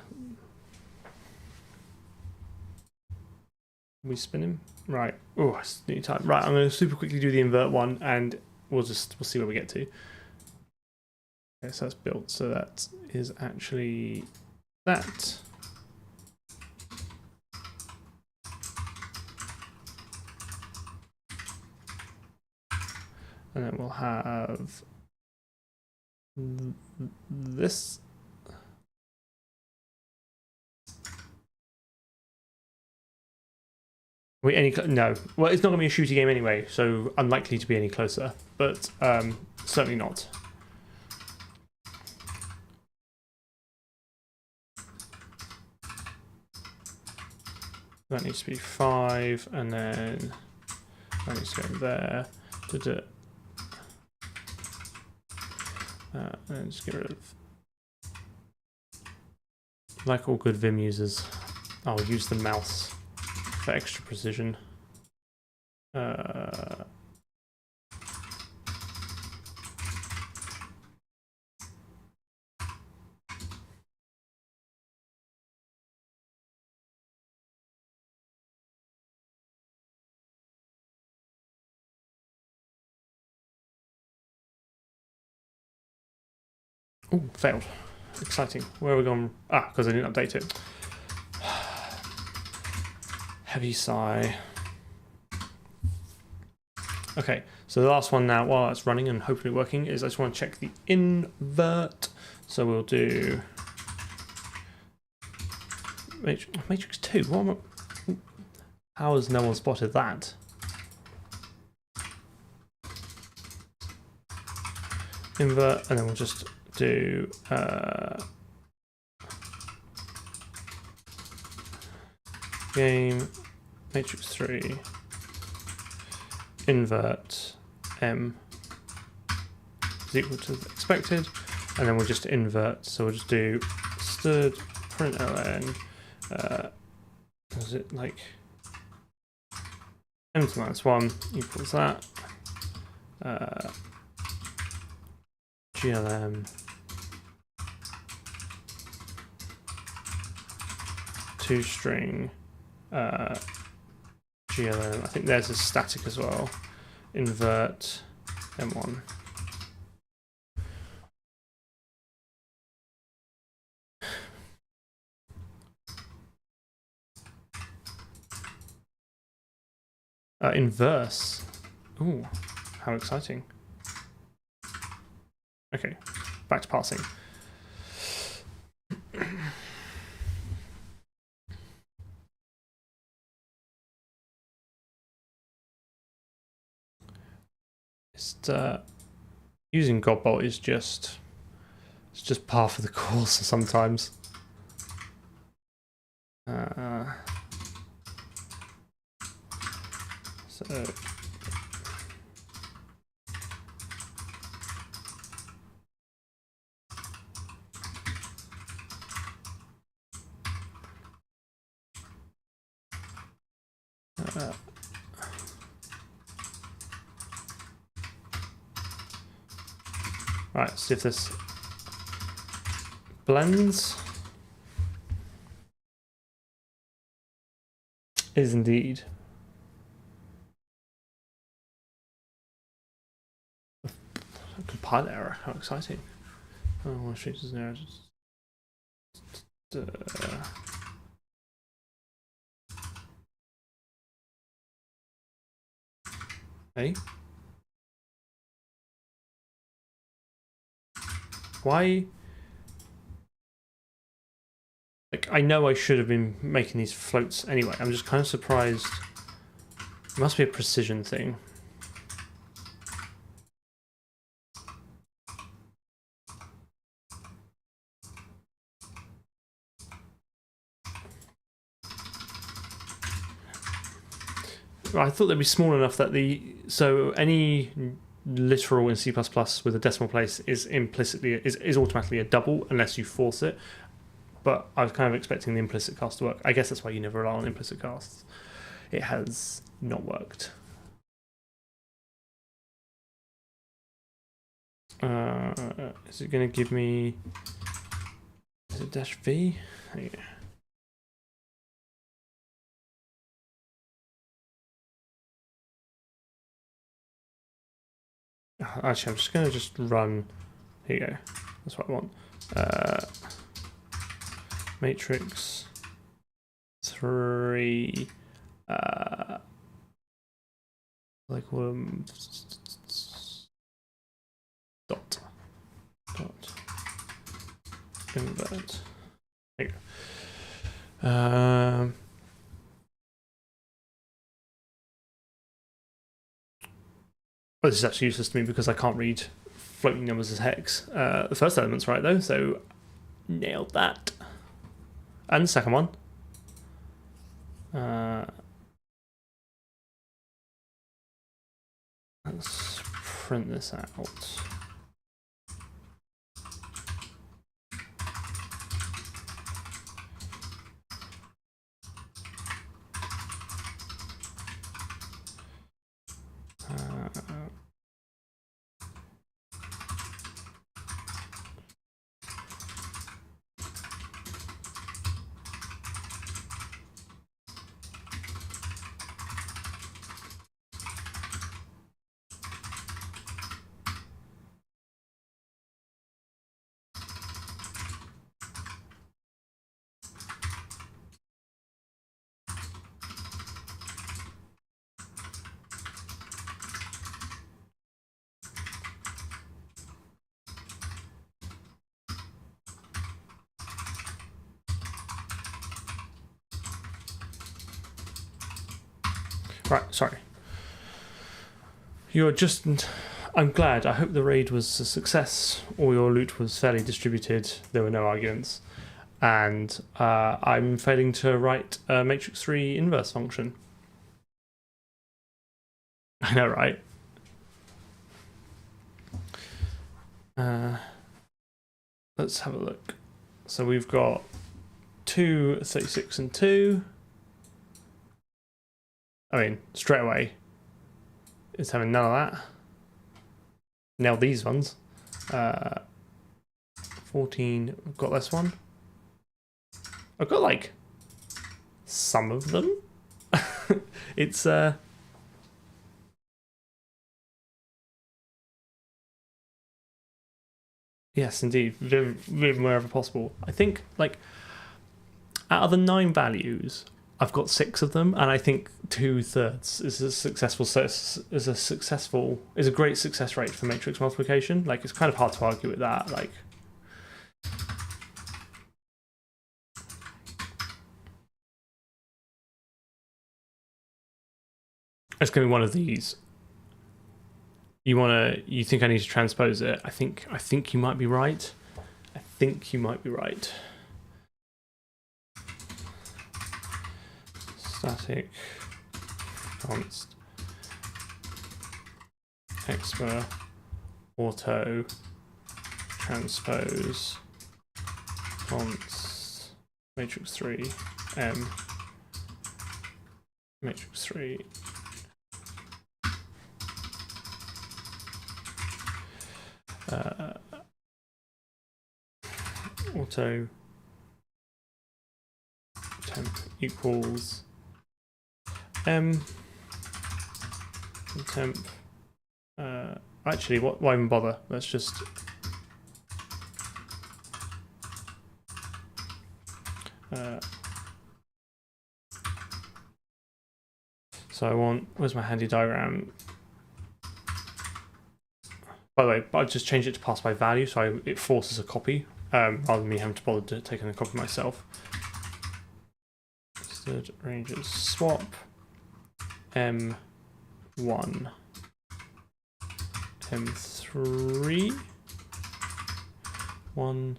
We spin him? Right. Oh, I need time. Right, I'm going to super quickly do the invert one, and we'll see where we get to. Okay, so that's built. So that is actually that. And then we'll have this. No. Well, it's not going to be a shooting game anyway, so unlikely to be any closer, but certainly not. That needs to be 5, and then that needs to go in there. And just get rid of. Like all good Vim users, I'll use the mouse for extra precision. Oh, failed. Exciting. Where are we going? Ah, because I didn't update it. Heavy sigh. Okay, so the last one now, while it's running and hopefully working, is I just want to check the invert. So we'll do Matrix 2. What how has no one spotted that? Invert, and then we'll just do game Matrix 3 invert M is equal to the expected, and then we'll just invert. So we'll just do std println. Is it like m to -1 equals that? GLM toString GLM. I think there's a static as well. Invert M1. Inverse. Ooh, how exciting. Okay, back to parsing. Using Godbolt is just par for the course sometimes. So right, see if this blends. It is indeed. A compile error, how exciting. Oh, I want to shoot this an error. Hey? Why? Like, I know I should have been making these floats anyway. I'm just kind of surprised. It must be a precision thing. I thought they'd be small enough that so any literal in C++ with a decimal place is automatically a double unless you force it. But I was kind of expecting the implicit cast to work. I guess that's why you never rely on implicit casts. It has not worked. Is it going to give me? Is it -v? Yeah. Actually, I'm just going to run. Here you go. That's what I want. Matrix 3. Like dot invert. There you go. Well, this is actually useless to me because I can't read floating numbers as hex. The first element's right though, so nailed that. And the second one. Let's print this out. Right, sorry. You're just... I'm glad. I hope the raid was a success. All your loot was fairly distributed. There were no arguments. And I'm failing to write a matrix 3 inverse function. I know, right? Let's have a look. So we've got 2, 36 and 2. I mean, straight away, it's having none of that. Now these ones. 14, I've got this one. I've got like some of them. It's yes, indeed, wherever possible. I think like out of the 9 values, I've got 6 of them, and I think 2/3 is a great success rate for matrix multiplication. Like, it's kind of hard to argue with that. Like, it's going to be one of these. You think I need to transpose it? I think you might be right. I think you might be right. Static const expr auto transpose const matrix 3 m matrix 3 auto temp equals m temp. Actually, why even bother? Let's just so I want, where's my handy diagram? By the way, I just changed it to pass by value, so it forces a copy rather than me having to bother to taking a copy myself. Instead, ranges swap m1 m3 1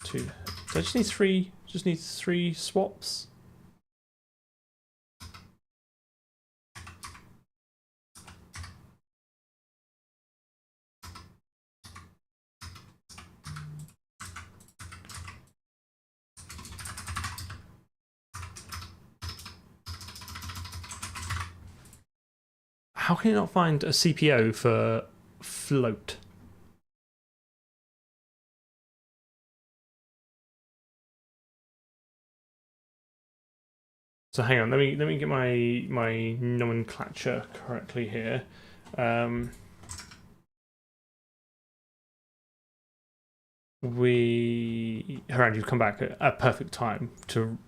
2. So I just need 3. Just need 3 swaps. How can you not find a CPO for float? So hang on, let me get my nomenclature correctly here. Haran, you've come back at a perfect time to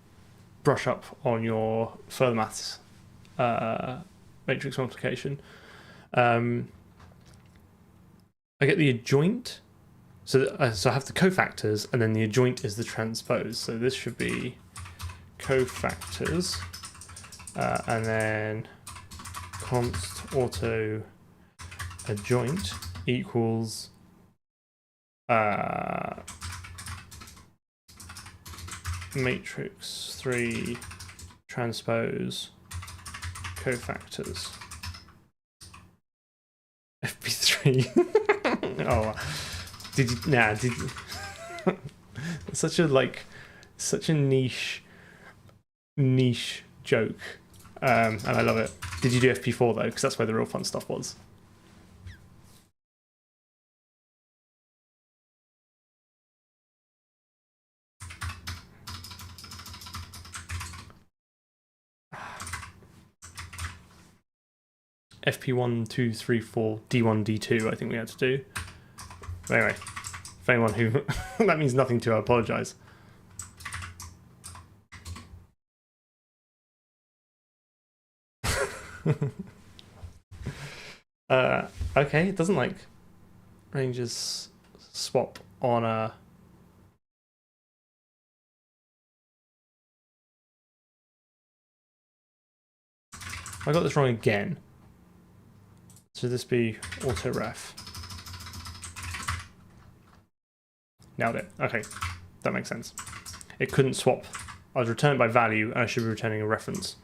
brush up on your further maths matrix multiplication. I get the adjoint, so I have the cofactors, and then the adjoint is the transpose. So this should be cofactors, and then const auto a joint equals matrix 3 transpose cofactors fp3. Oh, did you? Nah, did you? Such a niche joke, and I love it. Did you do FP4 though? Because that's where the real fun stuff was. FP1, 2, 3, 4, D1, D2, I think we had to do. But anyway, for anyone who that means nothing to, I apologise. Okay, it doesn't like ranges swap on a. I got this wrong again. Should this be auto ref? Nailed it. Okay, that makes sense. It couldn't swap. I was returned by value, and I should be returning a reference.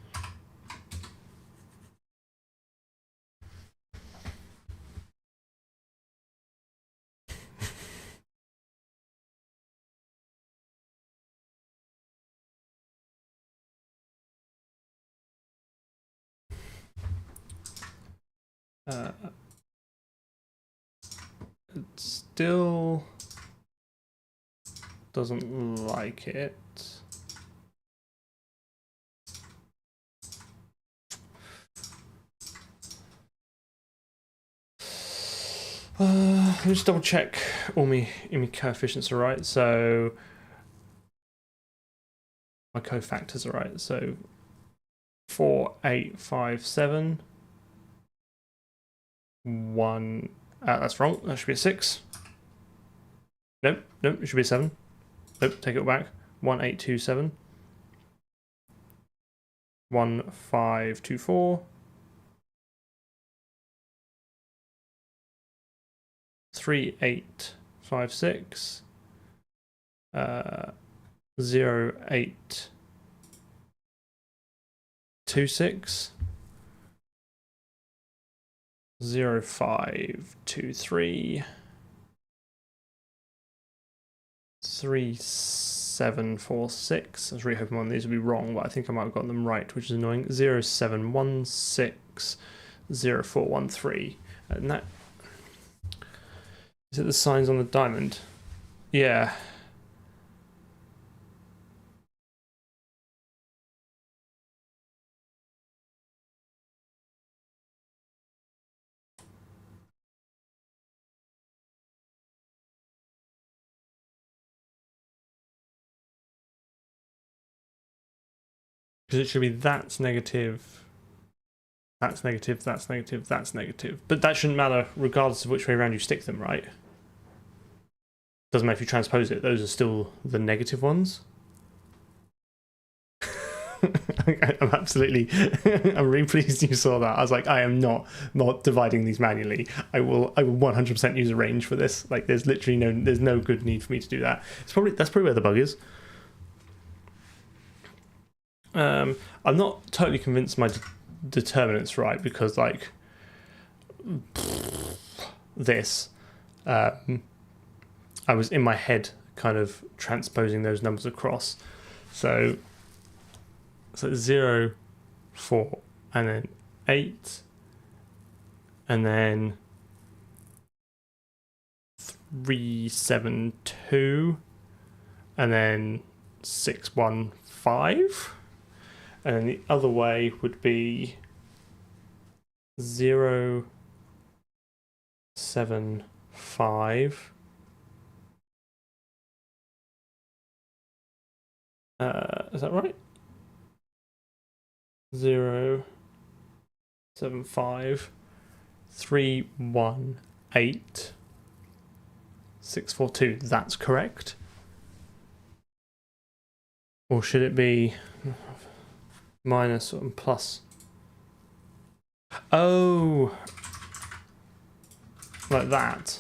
It still doesn't like it. Let me just double check all my coefficients are right. So my cofactors are right. So 4, 8, 5, 7. 1. That's wrong. That should be a 6. Nope, it should be a 7. Nope, take it back. 1, 8, 2, 7. 1, 5, 2, 4. 3, 8, 5, 6. 0, 8, 2, 6. 0, 5, 2, 3. 3, 7, 4, 6. I was really hoping one of these would be wrong, but I think I might have gotten them right, which is annoying. 0, 7, 1, 6, 0, 4, 1, 3. And that. Is it the signs on the diamond? Yeah. Because it should be that's negative, that's negative, that's negative, that's negative. But that shouldn't matter regardless of which way around you stick them, right? Doesn't matter if you transpose it, those are still the negative ones. I'm absolutely, I'm really pleased you saw that. I was like, I am not dividing these manually. I will 100% use a range for this. Like, there's literally there's no good need for me to do that. That's probably where the bug is. I'm not totally convinced my determinant's right, because like this, I was in my head kind of transposing those numbers across. So 0, 4, and then 8, and then 3, 7, 2, and then 6, 1, 5. And then the other way would be 0, 7, 5. Is that right? 0, 7, 5, 3, 1, 8, 6, 4, 2. That's correct. Or should it be minus and plus? Oh, like that.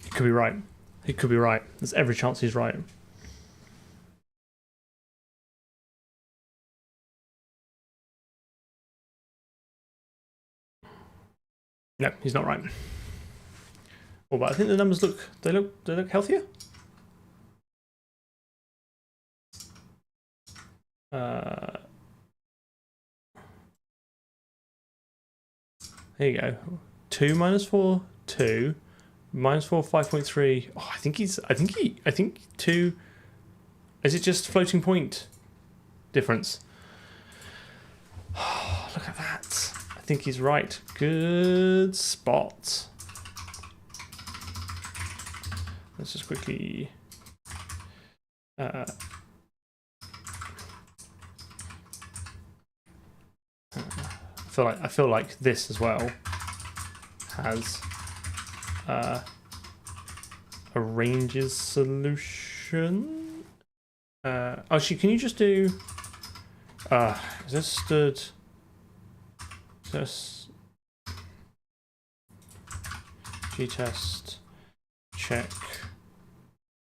He could be right. He could be right. There's every chance he's right. No, he's not right. Oh, but I think the numbers look healthier. There you go. 2 minus 4, 2. Minus 4, 5.3. Oh, I think 2. Is it just floating point difference? Oh, look at that. I think he's right. Good spot. Let's just quickly. I feel like this as well has a ranges solution. Actually, can you just do? Is this stood? This G-test check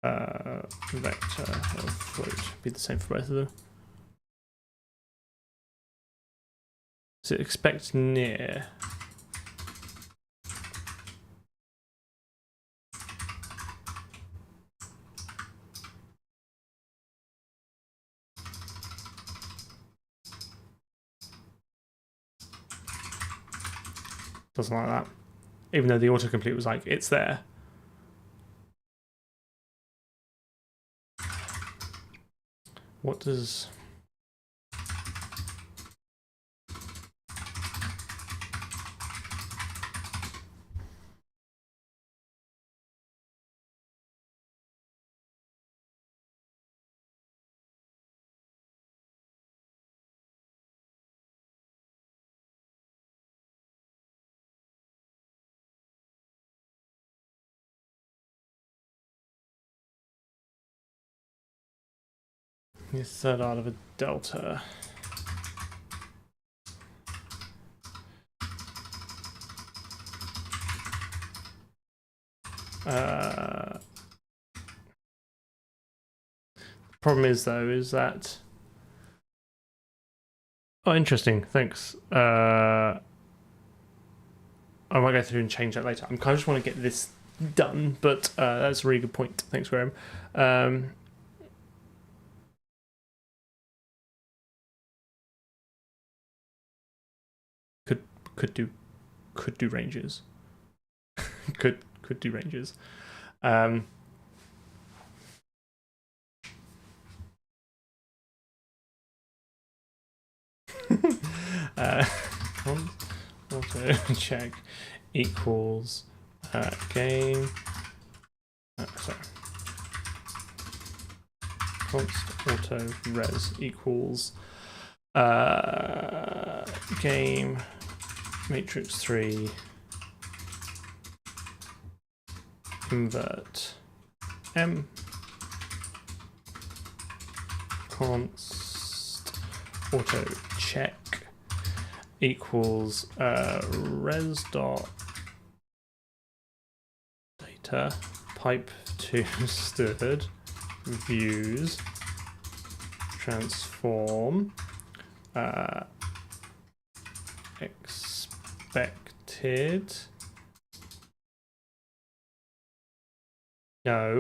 vector of float be the same for both of them. So expect near. Doesn't like that. Even though the autocomplete was like, it's there. What does... the third out of a delta. The problem is though, is that... Oh, interesting, thanks. I might go through and change that later. I kind of just want to get this done, but that's a really good point. Thanks, Graham. Could do ranges. could do ranges. Auto check equals game. Sorry. Const auto res equals game matrix 3 invert m const auto check equals res dot data pipe to stood views transform expected no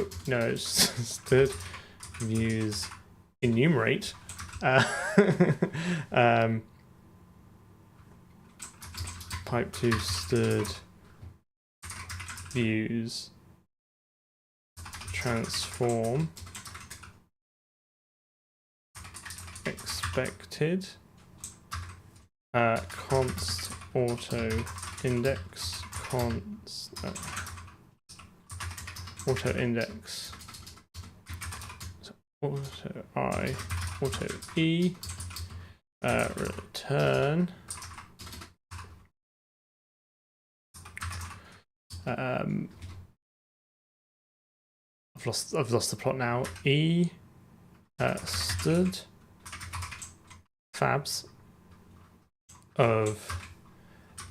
stood views enumerate pipe to stood views transform expected const auto index const auto index so auto I auto E return I've lost the plot now. E stood fabs of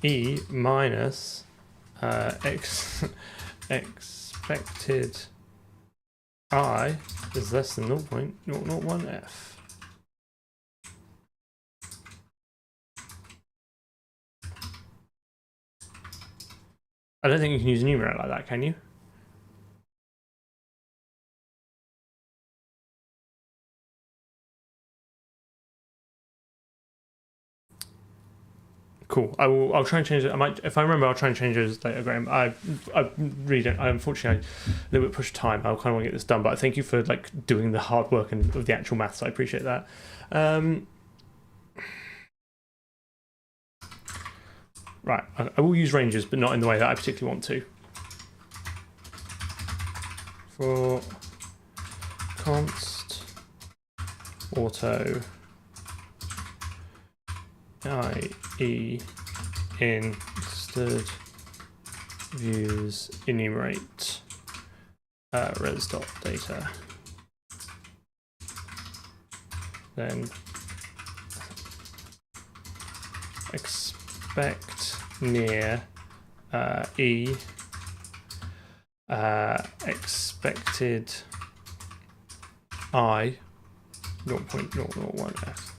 E minus expected I is less than 0.001f. I don't think you can use a numerator like that, can you? Cool. I'll try and change it. I might, if I remember, I'll try and change it later, Graham. I really don't. I unfortunately a little bit pushed time. I kind of want to get this done, but thank you for like doing the hard work and of the actual maths. I appreciate that. Right. I will use ranges, but not in the way that I particularly want to. For const auto IE instead views enumerate res.data, then expect near E expected I 0.001f.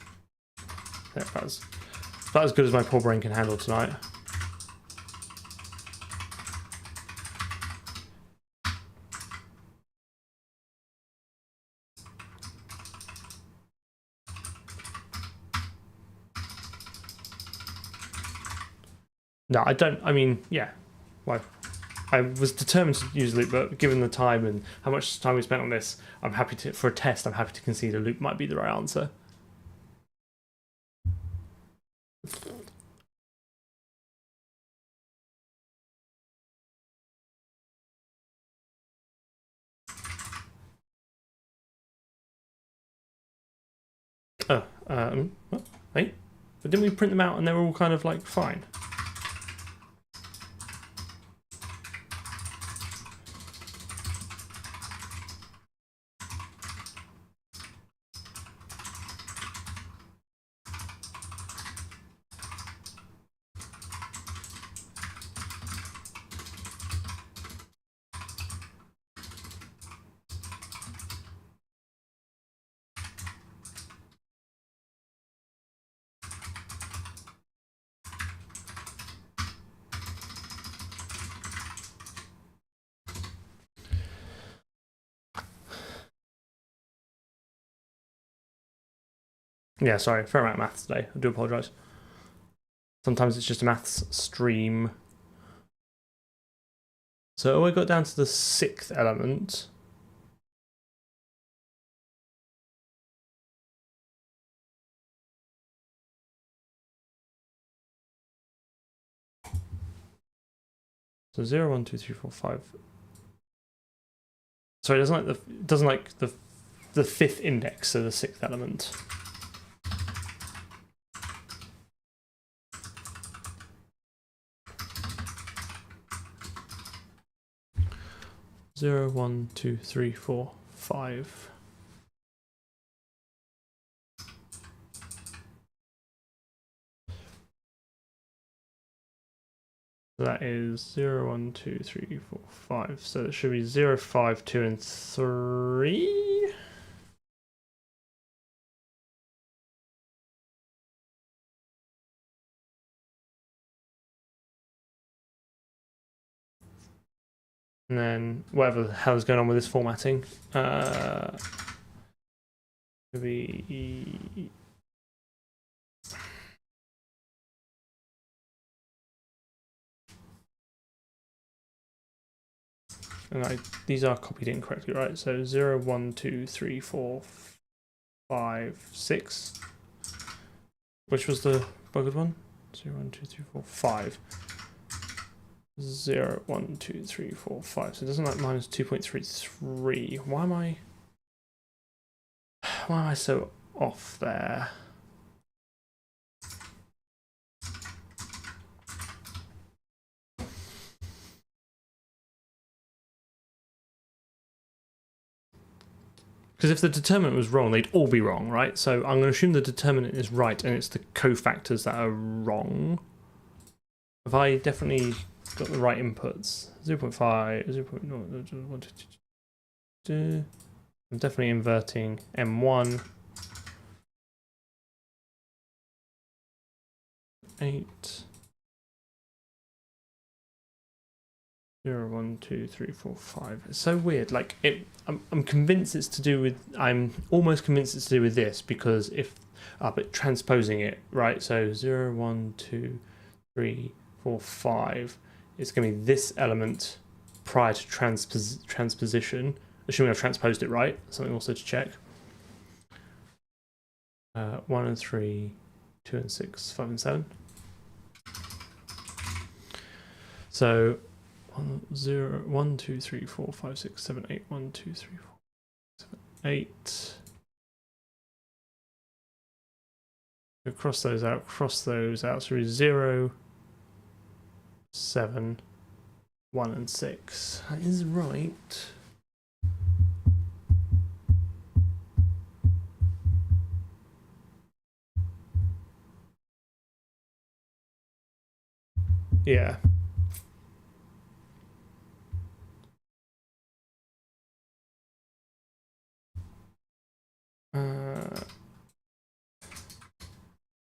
That's about as good as my poor brain can handle tonight. No, I don't. I mean, yeah. Well, I was determined to use a loop, but given the time and how much time we spent on this, I'm happy to, for a test, I'm happy to concede a loop might be the right answer. Wait, but didn't we print them out and they were all kind of like fine? Yeah, sorry, fair amount of maths today. I do apologise. Sometimes it's just a maths stream. So I got down to the 6th element. So 0, 1, 2, 3, 4, 5. Sorry, it doesn't like the 5th index, so the 6th element. Zero, 1, 2, 3, 4, 5. So that is 0, 1, 2, 3, 4, 5. So it should be 0, 5, 2, and 3. And then whatever the hell is going on with this formatting. Could be and these are copied incorrectly, right? So 0, 1, 2, 3, 4, 5, 6. Which was the bugged one? 0, 1, 2, 3, 4, 5. 0, 1, 2, 3, 4, 5. So it doesn't like minus 2.33. Why am I so off there? Because if the determinant was wrong, they'd all be wrong, right? So I'm going to assume the determinant is right, and it's the cofactors that are wrong. Have I definitely got the right inputs? 0.5, 0.0, I'm definitely inverting M1. 8. 0, 1, 2, 3, 4, 5. It's so weird. Like I'm convinced it's to do with. I'm almost convinced it's to do with this because if, but transposing it, right? So 0, 1, 2, 3, 4, 5. It's going to be this element prior to transposition. Assuming I've transposed it right. Something also to check. 1 and 3, 2 and 6, 5 and 7. So 0, 1, 2, 3, 4, 5, 6, 7, 8. 1, 2, 3, 4, 7, 8. Go cross those out. Cross those out. So 0, 7, 1, and 6. That is right. Yeah.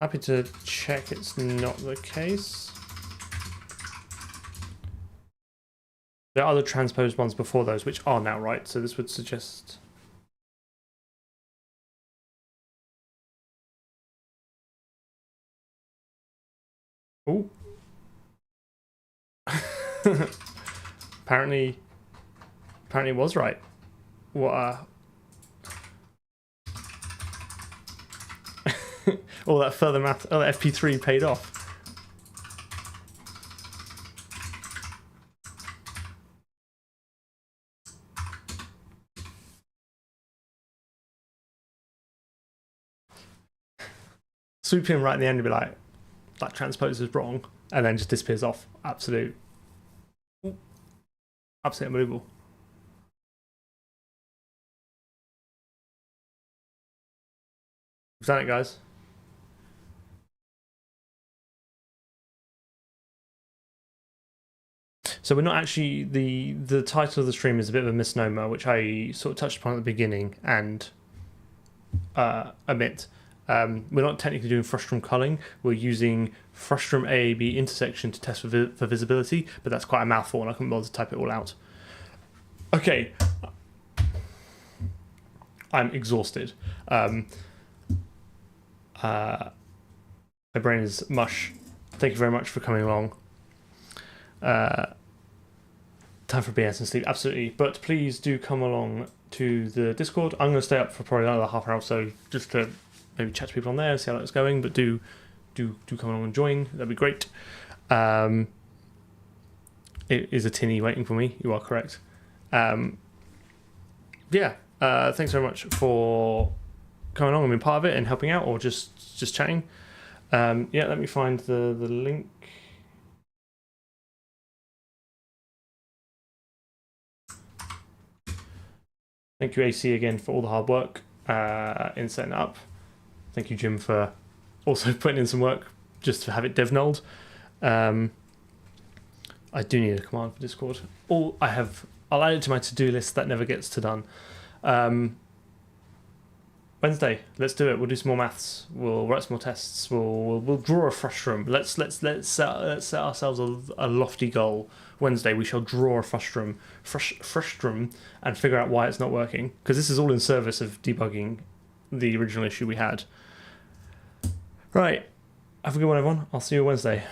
Happy to check it's not the case. There are other transposed ones before those, which are now right, so this would suggest... Oh. apparently it was right. What all that further math, oh, that FP3 paid off. Swoop in right at the end and be like, that transpose is wrong, and then just disappears off. Absolutely unbelievable. We've done it, guys. So we're not actually, the title of the stream is a bit of a misnomer, which I sort of touched upon at the beginning and admit. We're not technically doing Frustum culling. We're using Frustum AAB intersection to test for visibility, but that's quite a mouthful and I couldn't bother to type it all out. Okay. I'm exhausted. My brain is mush. Thank you very much for coming along. Time for BS and sleep, absolutely. But please do come along to the Discord. I'm going to stay up for probably another half hour or so just to maybe chat to people on there, see how that's going. But do come along and join. That'd be great. It is a tinny waiting for me. You are correct. Yeah. Thanks very much for coming along and being part of it and helping out, or just chatting. Yeah. Let me find the link. Thank you, AC, again, for all the hard work in setting it up. Thank you, Jim, for also putting in some work just to have it dev-nulled. I do need a command for Discord. I'll add it to my to-do list that never gets to done. Wednesday, let's do it. We'll do some more maths. We'll write some more tests. We'll draw a frustum. Let's set ourselves a lofty goal. Wednesday, we shall draw a frustum and figure out why it's not working. Because this is all in service of debugging the original issue we had. Right. Have a good one, everyone. I'll see you Wednesday.